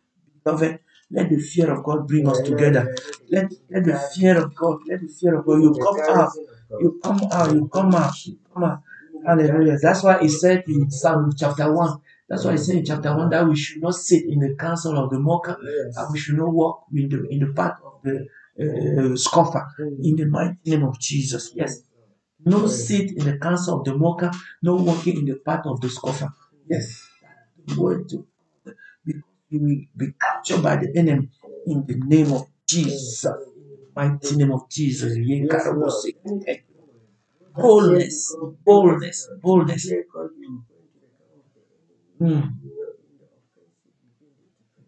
beloved, let the fear of God bring us together. Let the fear of God, let the fear of God, you come out, you come out, you come out, you come out. Hallelujah. That's why it said in Psalm chapter 1. That's why it said in chapter 1 that we should not sit in the council of the mocker, and we should not walk in the path of the scoffer. In the mighty name of Jesus. Yes. No sit in the council of the mocker, no walking in the path of the scoffer. Yes. Word to because you will be captured by the enemy in the name of Jesus. Mighty name of Jesus. Boldness, boldness, boldness.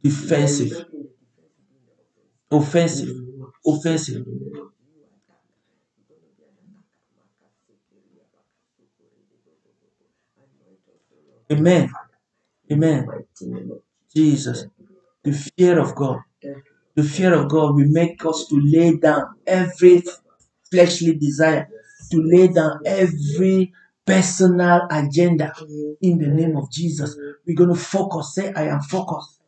Defensive, offensive, offensive. Amen. Amen. Jesus. The fear of God. The fear of God will make us to lay down every fleshly desire, to lay down every personal agenda in the name of Jesus. We're going to focus. Say, I am focused.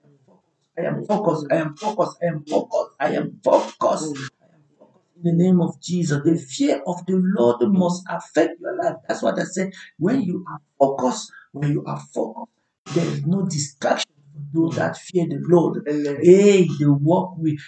I am focused. I am focused. I am focused. I am focused. In the name of Jesus. The fear of the Lord must affect your life. That's what I said. When you are focused, there is no distraction for those that fear the Lord. Hey, they walk with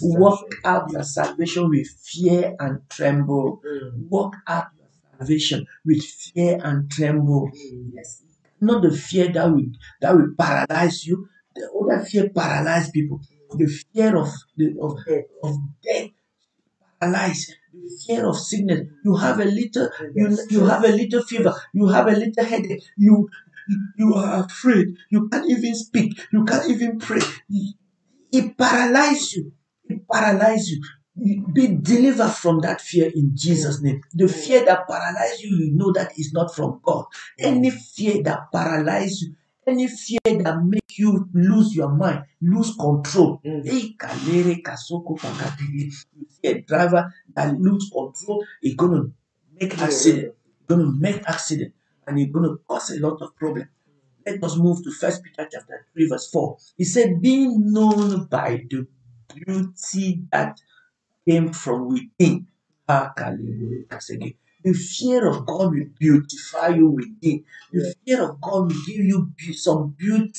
work out your salvation with fear and tremble. Work out your salvation with fear and tremble. Yes. Not the fear that will paralyze you. The other fear paralyze people. The fear of death paralyze. The fear of sickness. You have a little you have a little fever. You have a little headache. You are afraid. You can't even speak. You can't even pray. It paralyzes you. It paralyzes you. Be delivered from that fear in Jesus' name. The fear that paralyzes you, you know that is not from God. Any fear that paralyzes you, any fear that makes you lose your mind, lose control. You see a driver that lose control, he's going to make accident. And he's going to cause a lot of problems. Let us move to 1 Peter chapter 3 verse 4. He said, being known by the beauty that came from within. The The fear of God will beautify you within. The fear of God will give you some beauty.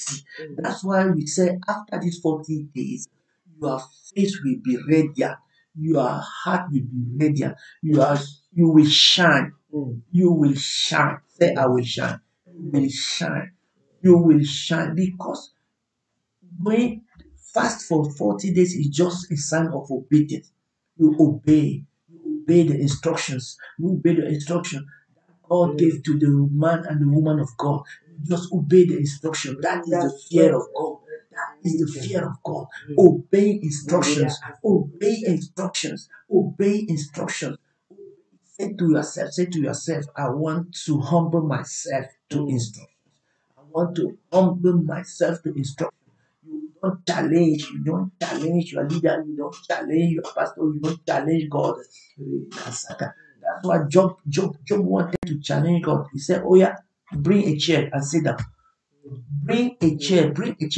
That's why we say after these 40 days, your face will be radiant. Your heart will be radiant. You will shine. You will shine. Say, I will shine. You will shine. You will shine because going fast for 40 days is just a sign of obedience. You obey. You obey the instructions. You obey the instruction God gave to the man and the woman of God. Just obey the instruction. That is the fear of God. That is the fear of God. Obey instructions. Obey instructions. Obey instructions. Say to yourself, I want to humble myself to instructions. I want to humble myself to instructions. You don't challenge. You don't challenge your leader. You don't challenge your pastor. You don't challenge God. That's why Job wanted to challenge God. He said, "Oh yeah, bring a chair and sit down. Bring a chair,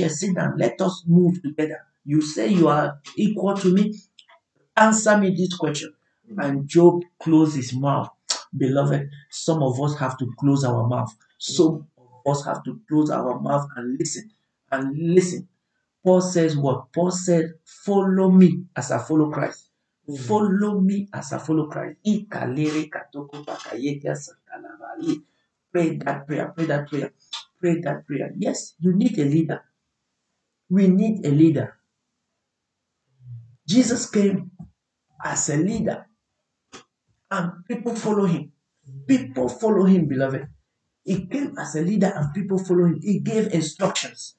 sit down. Let us move together. You say you are equal to me. Answer me this question." And Job closed his mouth. Beloved, some of us have to close our mouth. Some of us have to close our mouth and listen. And listen. Paul says what? Paul said, follow me as I follow Christ. Follow me as I follow Christ. Pray that prayer. Pray that prayer. Pray that prayer. Yes, you need a leader. We need a leader. Jesus came as a leader and people follow him. People follow him, beloved. He came as a leader and people follow him. He gave instructions.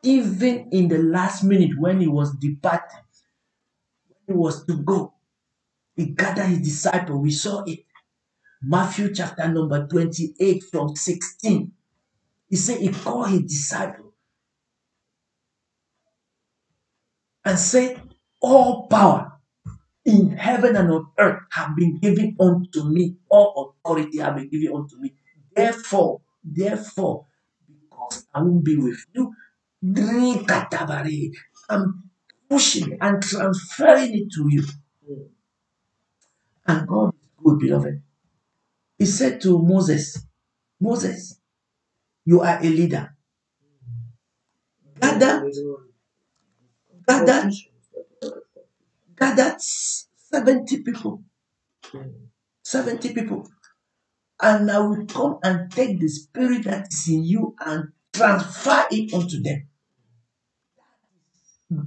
Even in the last minute when he was departing, he was to go. He gathered his disciples. We saw it. Matthew chapter number 28 from 16. He said he called his disciples and said, all power in heaven and on earth have been given unto me. All authority have been given unto me. Therefore, because I won't be with you, I'm pushing and transferring it to you. And God is good, beloved. He said to Moses, you are a leader. Gather 70 people. 70 people. And I will come and take the spirit that is in you and transfer it unto them.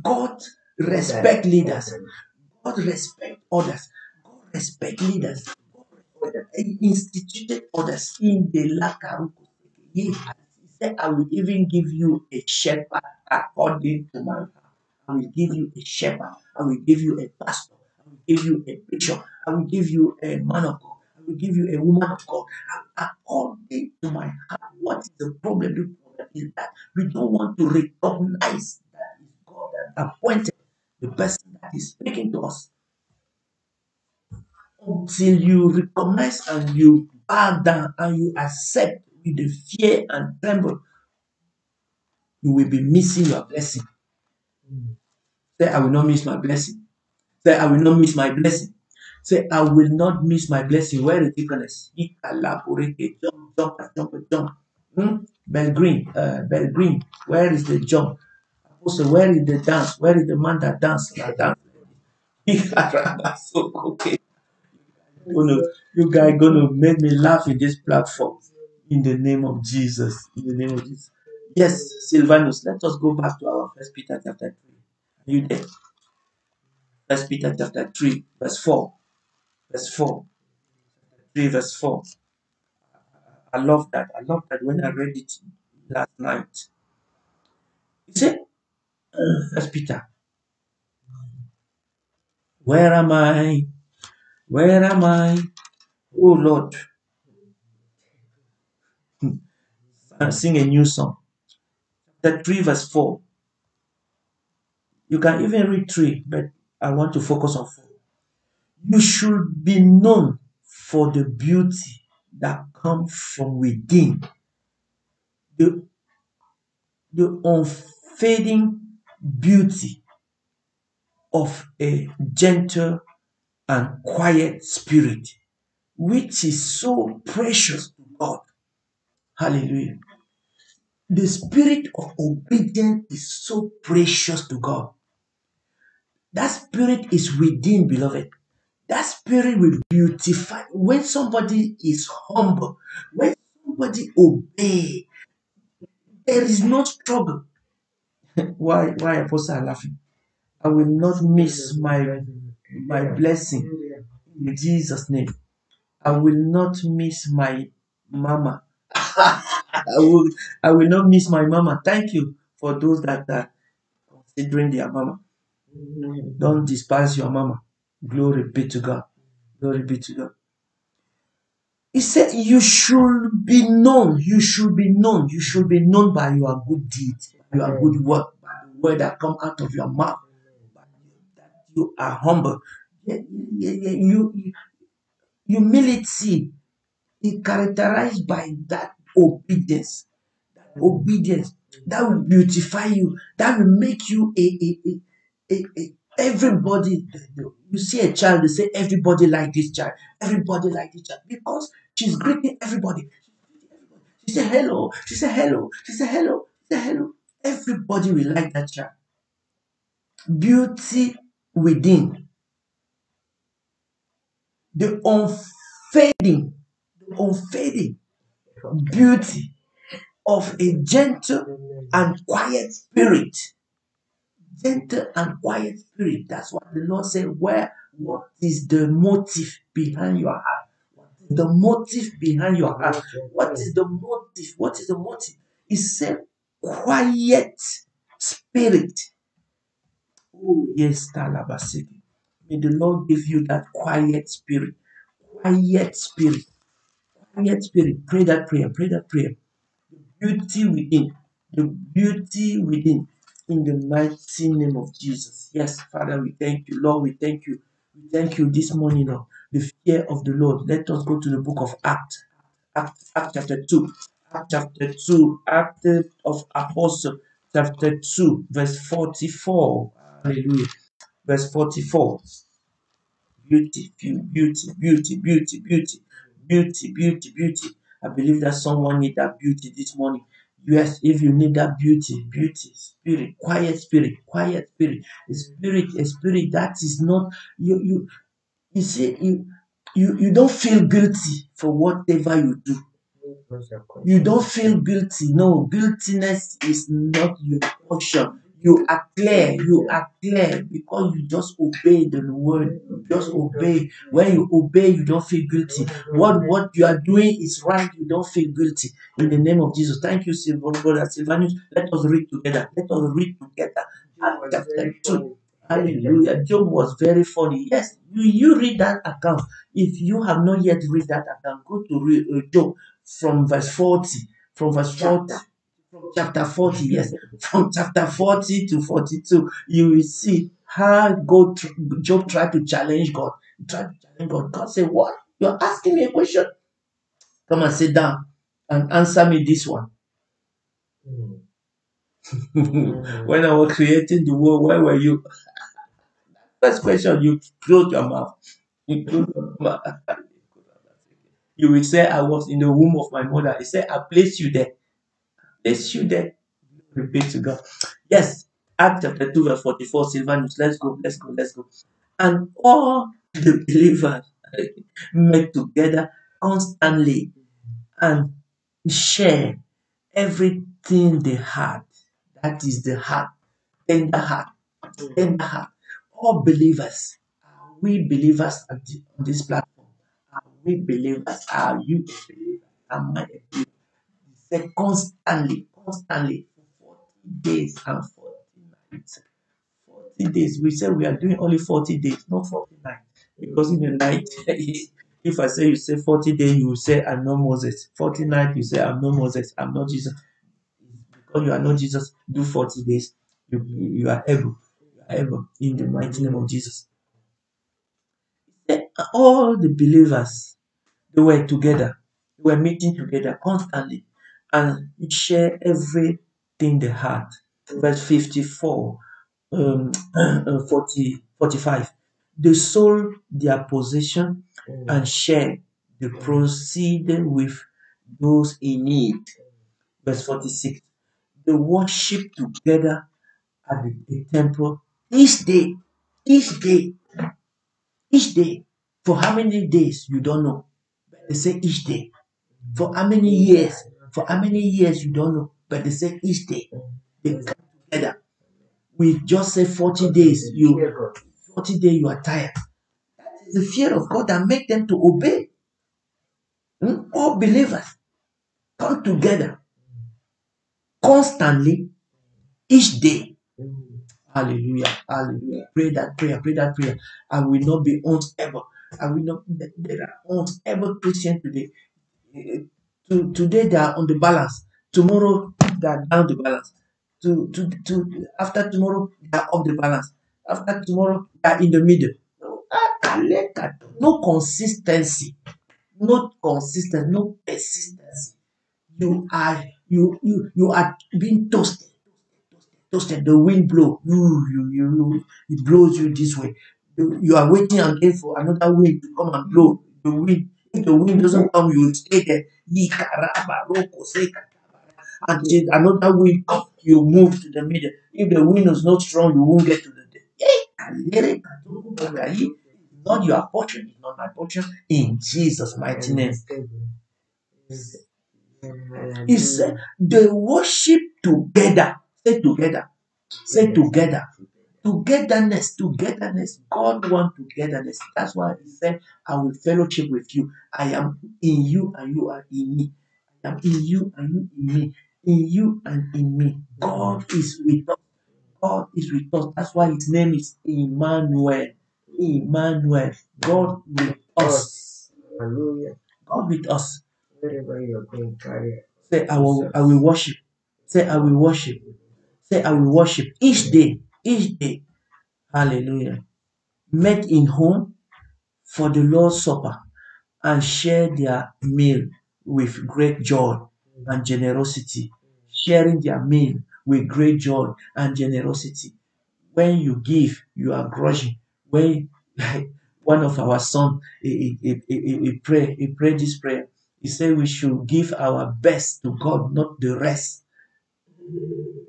God respect leaders. God respect others. God respect leaders. God instituted others in the Lakaruko. He said, I will even give you a shepherd according to my heart. I will give you a shepherd. I will give you a pastor. I will give you a preacher. I will give you a man of God. I will give you a woman of God. According to my heart. What is the problem? The problem is that we don't want to recognize that is God that appointed the person that is speaking to us. Until you recognize and you bow down and you accept with the fear and tremble, you will be missing your blessing. Say, I will not miss my blessing. Say, I will not miss my blessing. Say, I will not miss my blessing. Where is deaconess? Jump. Bell Green. Where is the jump? Also, where is the dance? Where is the man that dance? So okay. You guys gonna make me laugh in this platform. In the name of Jesus. In the name of Jesus. Yes, Silvanus, let us go back to our First Peter chapter 3. Are you there? First Peter chapter 3, verse 4. Verse 4. 3 verse 4. I love that. I love that when I read it last night. He said, First Peter, where am I? Where am I? Oh Lord. I'll sing a new song. Chapter 3 verse 4. You can even read 3, but I want to focus on 4. You should be known for the beauty that comes from within. The unfading beauty of a gentle and quiet spirit, which is so precious to God. Hallelujah. The spirit of obedience is so precious to God. That spirit is within, beloved. That spirit will beautify. When somebody is humble, when somebody obey, there is no trouble. Why apostle are laughing? I will not miss my blessing in Jesus' name. I will not miss my mama. I will not miss my mama. Thank you for those that are considering their mama. Don't despise your mama. Glory be to God. Glory be to God. He said, you should be known. You should be known. You should be known by your good deeds, by your good work, by the word that come out of your mouth. That you are humble. Humility is characterized by that obedience. Obedience that will beautify you. That will make you everybody. You see a child, they say everybody like this child. Everybody like this child because she's greeting everybody. She said hello. She said hello. She said hello. She said hello. Everybody will like that child. Beauty within. The unfading beauty of a gentle and quiet spirit. Gentle and quiet spirit. That's what the Lord said. What is the motive behind your heart? What is the motive behind your heart? What is the motive? What is the motive? He said, quiet spirit. Oh, yes, Talabasiki. May the Lord give you that quiet spirit. Quiet spirit. Quiet spirit. Pray that prayer. Pray that prayer. Beauty within. The beauty within. In the mighty name of Jesus. Yes, Father, we thank you. Lord, we thank you. We thank you this morning, Lord. The fear of the Lord. Let us go to the book of Acts. Act chapter 2. Act chapter 2. Act of Apostle chapter 2, verse 44. Hallelujah. Verse 44. Beauty, beauty, beauty, beauty, beauty, beauty, beauty, beauty. I believe that someone need that beauty this morning. Yes, if you need that beauty, beauty, spirit, quiet spirit, quiet spirit, a spirit that is not you see you don't feel guilty for whatever you do. You don't feel guilty. No, guiltiness is not your portion. You are clear because you just obey the word. You just obey. When you obey, you don't feel guilty. What you are doing is right, you don't feel guilty. In the name of Jesus. Thank you, brother Silvanus. Let us read together. Let us read together. Acts chapter 2. Hallelujah. Job was very funny. Yes, you read that account. If you have not yet read that account, go to read Job from verse 40. From verse 40. Chapter 40, yes. From chapter 40 to 42, you will see how Job tried to challenge God. He tried to challenge God. God said, what? You're asking me a question? Come and sit down and answer me this one. When I was creating the world, where were you? First question, you close your mouth. You close your mouth. You will say, I was in the womb of my mother. He said, I placed you there. Place you there. Repeat to God. Yes. Acts chapter 2, verse 44, Silvanus. Let's go. And all the believers met together constantly and share everything they had. That is the heart. Tender heart. Tender heart. All believers. Are we believers on this platform? Are we believers? Are you a believer? Am I a believer? He said constantly for 40 days and 40 nights. 40 days. We said we are doing only 40 days, not 40 nights. Because in the night, if I say you say 40 days, you will say I'm not Moses. 40 nights, you say I'm not Moses, I'm not Jesus. Because you are not Jesus, do 40 days. You are able. You are able in the mighty name of Jesus. All the believers, they were together. They were meeting together constantly and share everything they had. Verse 54, 40, 45. They sold their possession and shared the proceed with those in need. Verse 46. They worship together at the temple each day, each day, each day. For how many days you don't know? But they say each day. For how many years? For how many years you don't know? But they say each day. They come together. We just say 40 days. 40 days you are tired. That is the fear of God that make them to obey. All believers come together constantly each day. Hallelujah. Hallelujah. Pray that prayer. Pray that prayer. I will not be unable. I will not. There are unable Christians today. Today they are on the balance. Tomorrow they are down the balance. After tomorrow they are off the balance. After tomorrow they are in the middle. No consistency. No consistency. No persistency. You are being toasted. The wind blow. It blows you this way. You are waiting again for another wind to come and blow. The wind. If the wind doesn't come, you will stay there. And another wind come, you move to the middle. If the wind is not strong, you won't get to the day. Not your portion, it's not my portion. In Jesus' mighty name. He said they worship together. Say together. Say together. Togetherness. God wants togetherness. That's why he said, I will fellowship with you. I am in you and you are in me. I am in you and you in me. In you and in me. God is with us. God is with us. That's why his name is Emmanuel. Emmanuel. God with us. God with us. Say, I will worship. Say, I will worship. Say, I will worship each day. Each day. Hallelujah. Met in home for the Lord's Supper and share their meal with great joy and generosity. Sharing their meal with great joy and generosity. When you give, you are grudging. When one of our sons, he prayed this prayer. He said we should give our best to God, not the rest.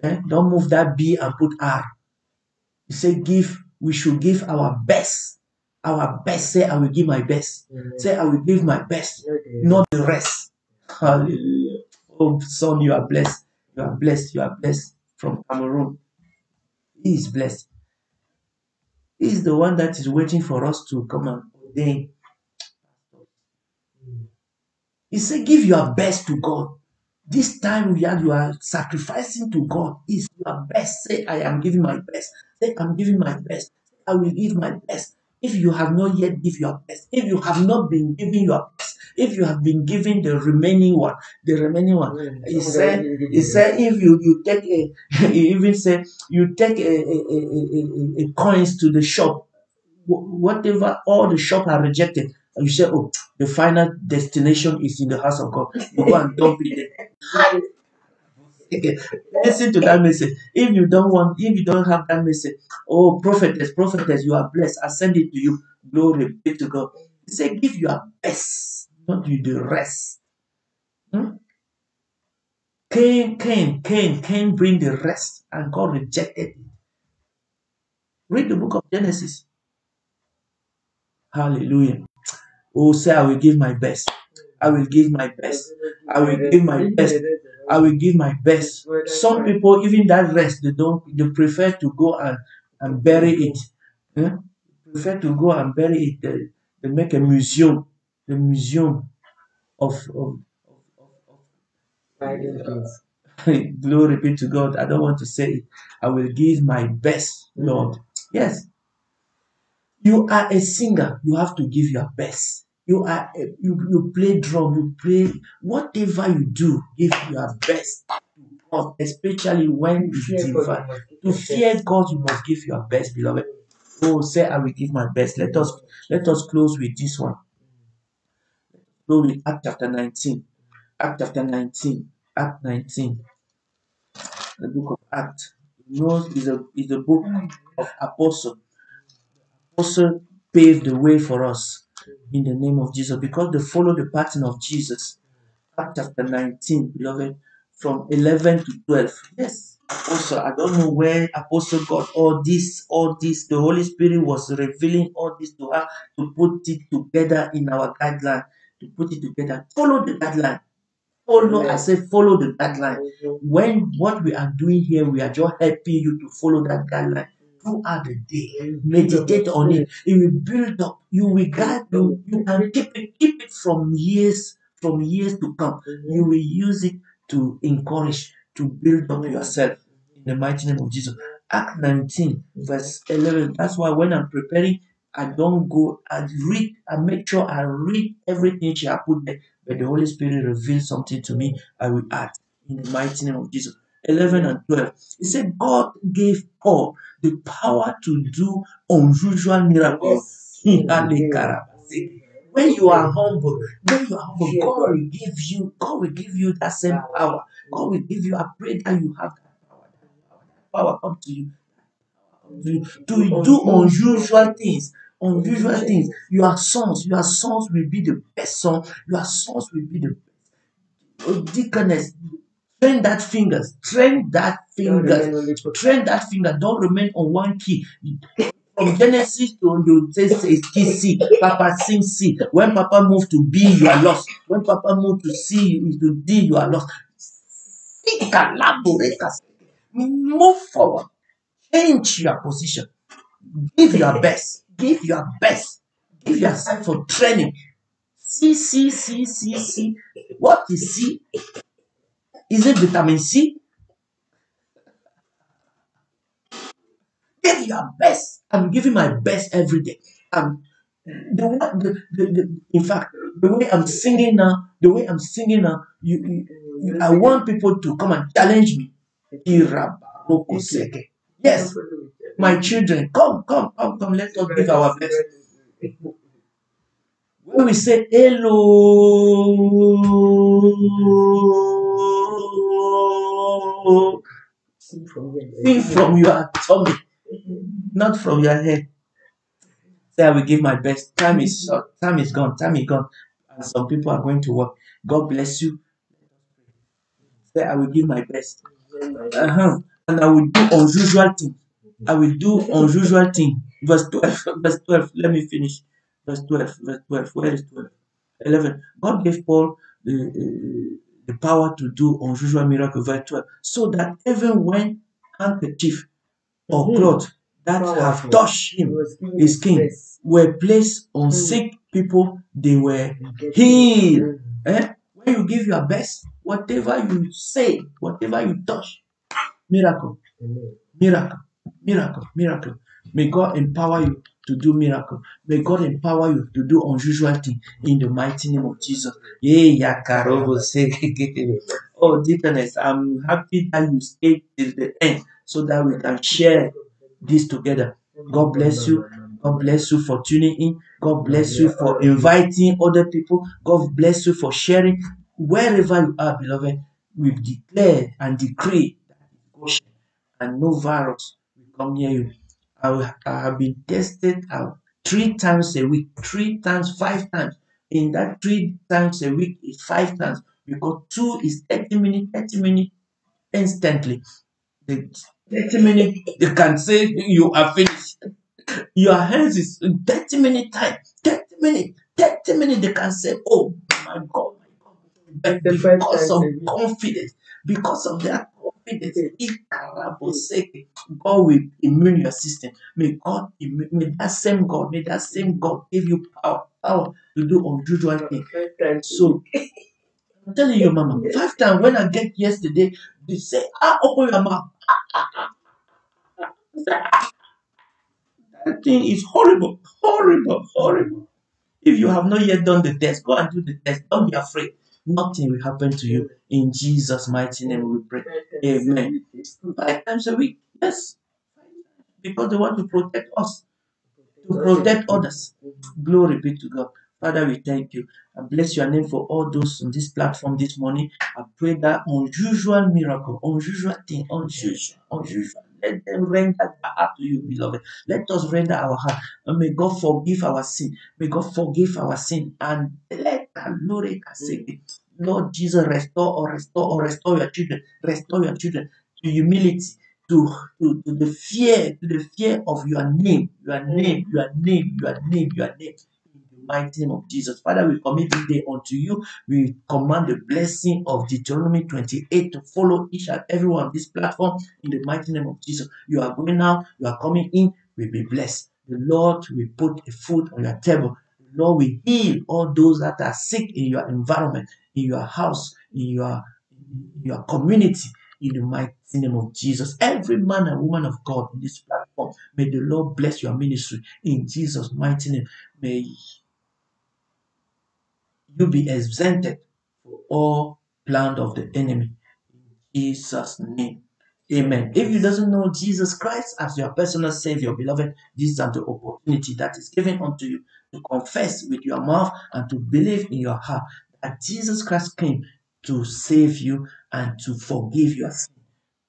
Don't move that B and put R. He said we should give our best. Our best. Say, I will give my best. Say, I will give my best, not the rest. Hallelujah. Oh, son, you are blessed. You are blessed. You are blessed from Cameroon. He is blessed. He is the one that is waiting for us to come and ordain. He said, give your best to God. This time you are sacrificing to God. Is your best. Say, I am giving my best. Say, I'm giving my best. I will give my best. If you have not yet give your best, if you have not been giving your best, if you have been giving the remaining one, he said, if you take he even said, you take a coins to the shop, whatever all the shop are rejected, and you say, oh, the final destination is in the house of God. You go and dump it there. Okay. Listen to that message. If you don't have that message, oh, prophetess, you are blessed. I send it to you. Glory be to God. He said, give your best, not you the rest. Cain bring the rest, and God rejected it. Read the book of Genesis. Hallelujah. Oh, say, I will give my best. I will give my best. I will give my best. I will give my best. Some people, even that rest, they prefer to go and bury it. Prefer to go and bury it. They make a museum. The museum of glory be to God. I don't want to say it. I will give my best, Lord. Yes. You are a singer. You have to give your best. You play drum. You play whatever you do. Give your best. God, especially when it's divine. To fear God, you must give your best, beloved. Oh, say I will give my best. Let us close with this one. Go with Act chapter 19. Act chapter 19. Act 19. The book of Acts. Is a book of apostle. Apostle pave the way for us in the name of Jesus, because they follow the pattern of Jesus. Acts chapter 19, beloved, from 11 to 12. Yes, Apostle, I don't know where Apostle got all this. The Holy Spirit was revealing all this to her to put it together in our guideline, to put it together. Follow the guideline. Follow, I say, follow the guideline. When what we are doing here, we are just helping you to follow that guideline throughout the day. Meditate on it. It will build up. You will guide you. You can keep it from years to come. You will use it to encourage, to build up yourself in the mighty name of Jesus. Act 19, verse 11. That's why when I'm preparing, I don't go and read. I make sure I read everything she has put there. But the Holy Spirit reveals something to me, I will act in the mighty name of Jesus. 11 and 12. He said, God gave Paul the power to do unusual miracles. When you are humble, God will give you that same power. God will give you. I pray that you have that power. That power come to you to do unusual things. Your sons will be the best son. Your sons will be the deaconess. Train that fingers. Train that finger. Don't remain on one key. From Genesis to you say key C. Papa sing C. When Papa move to B, you are lost. When Papa move to C to D, you are lost. Move forward. Change your position. Give your best. Give yourself for training. C. What is C? Is it vitamin C? Give your best. I'm giving my best every day. In fact, the way I'm singing now, I want people to come and challenge me. Yes, my children, come. Let us give our best. When we say hello, sing from your tummy, not from your head. Say, I will give my best. Time is short. Time is gone. And some people are going to work. God bless you. Say, I will give my best. And I will do unusual things. Verse 12. Let me finish. Verse 12. Where is 12? 11. God gave Paul the power to do unusual miracle. Verse 12. So that even when handkerchief or cloth that have touched him, his skin, were placed on sick people, they were healed. When you give your best, whatever you say, whatever you touch, miracle. May God empower you to do miracle. May God empower you to do unusual things in the mighty name of Jesus. Oh, deaconess, I'm happy that you stayed till the end so that we can share this together. God bless you. God bless you for tuning in. God bless you for inviting other people. God bless you for sharing. Wherever you are, beloved, we've declared and decreed and no virus will come near you. I have been tested out 3 times a week, 3 times, 5 times. In that 3 times a week is 5 times because 2 is 30 minutes instantly. The 30 minutes, you can say you are finished. Your hands is 30 minute time. 30 minutes, they can say, oh my God. But because of confidence, because of that confidence, God will immune your system. May that same God give you power to do unusual things. So I'm telling you, Mama, 5 times when I get yesterday, they say, open your mouth. That thing is horrible. If you have not yet done the test, go and do the test. Don't be afraid. Nothing will happen to you. In Jesus' mighty name we pray. Amen. 5 times a week. Yes. Because they want to protect us, to protect others. Glory be to God. Father, we thank you. I bless your name for all those on this platform this morning. I pray that unusual miracle, unusual thing, unusual Let them render their heart to you, beloved. Let us render our heart. And may God forgive our sin. May God forgive our sin. And let glory say, Lord Jesus, restore your children. Restore your children to humility, to the fear of your name, your name, your name, your name, your name. In the mighty name of Jesus. Father, we commit this day unto you. We command the blessing of Deuteronomy 28 to follow each and every one on this platform in the mighty name of Jesus. You are going out, you are coming in, will be blessed. The Lord will put a food on your table. The Lord will heal all those that are sick in your environment, in your house, in your community, in the mighty name of Jesus. Every man and woman of God in this platform, may the Lord bless your ministry in Jesus' mighty name. May you be exempted from all plan of the enemy. In Jesus' name. Amen. If you doesn't know Jesus Christ as your personal Savior, beloved, this is the opportunity that is given unto you to confess with your mouth and to believe in your heart that Jesus Christ came to save you and to forgive your sin.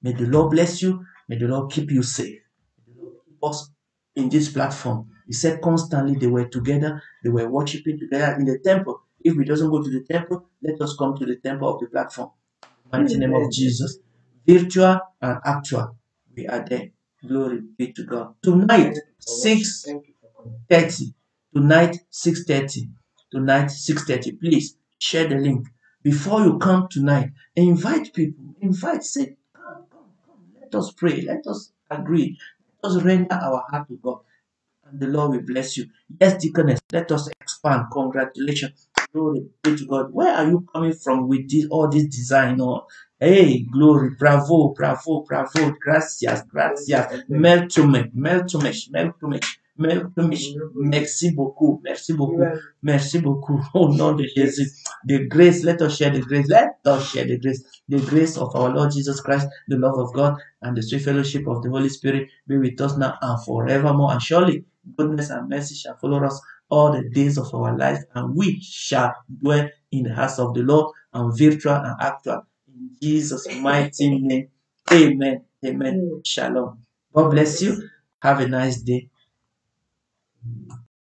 May the Lord bless you. May the Lord keep you safe. May the Lord keep us in this platform. He said constantly they were together, they were worshiping together in the temple. If we doesn't go to the temple, let us come to the temple of the platform. In the mighty name of Jesus. Virtual and actual. We are there. Glory be to God. Tonight, 6:30. Tonight, 6:30. Tonight, 6:30. Please share the link. Before you come tonight, invite people. Invite, say, come, come, come. Let us pray. Let us agree. Let us render our heart to God. And the Lord will bless you. Yes, deaconess, let us expand. Congratulations. Glory be to God. Where are you coming from with all this design? Or hey, glory, bravo, bravo, bravo, gracias, gracias. Meltume, meltumesh, meltumesh, meltumesh. Merci beaucoup, merci beaucoup, merci beaucoup. Au nom de Jésus. The grace, let us share the grace. Let us share the grace. The grace of our Lord Jesus Christ, the love of God, and the sweet fellowship of the Holy Spirit be with us now and forevermore. And surely goodness and mercy shall follow us all the days of our life, and we shall dwell in the house of the Lord, and virtual and actual. In Jesus' mighty name. Amen. Amen. Shalom. God bless you. Have a nice day.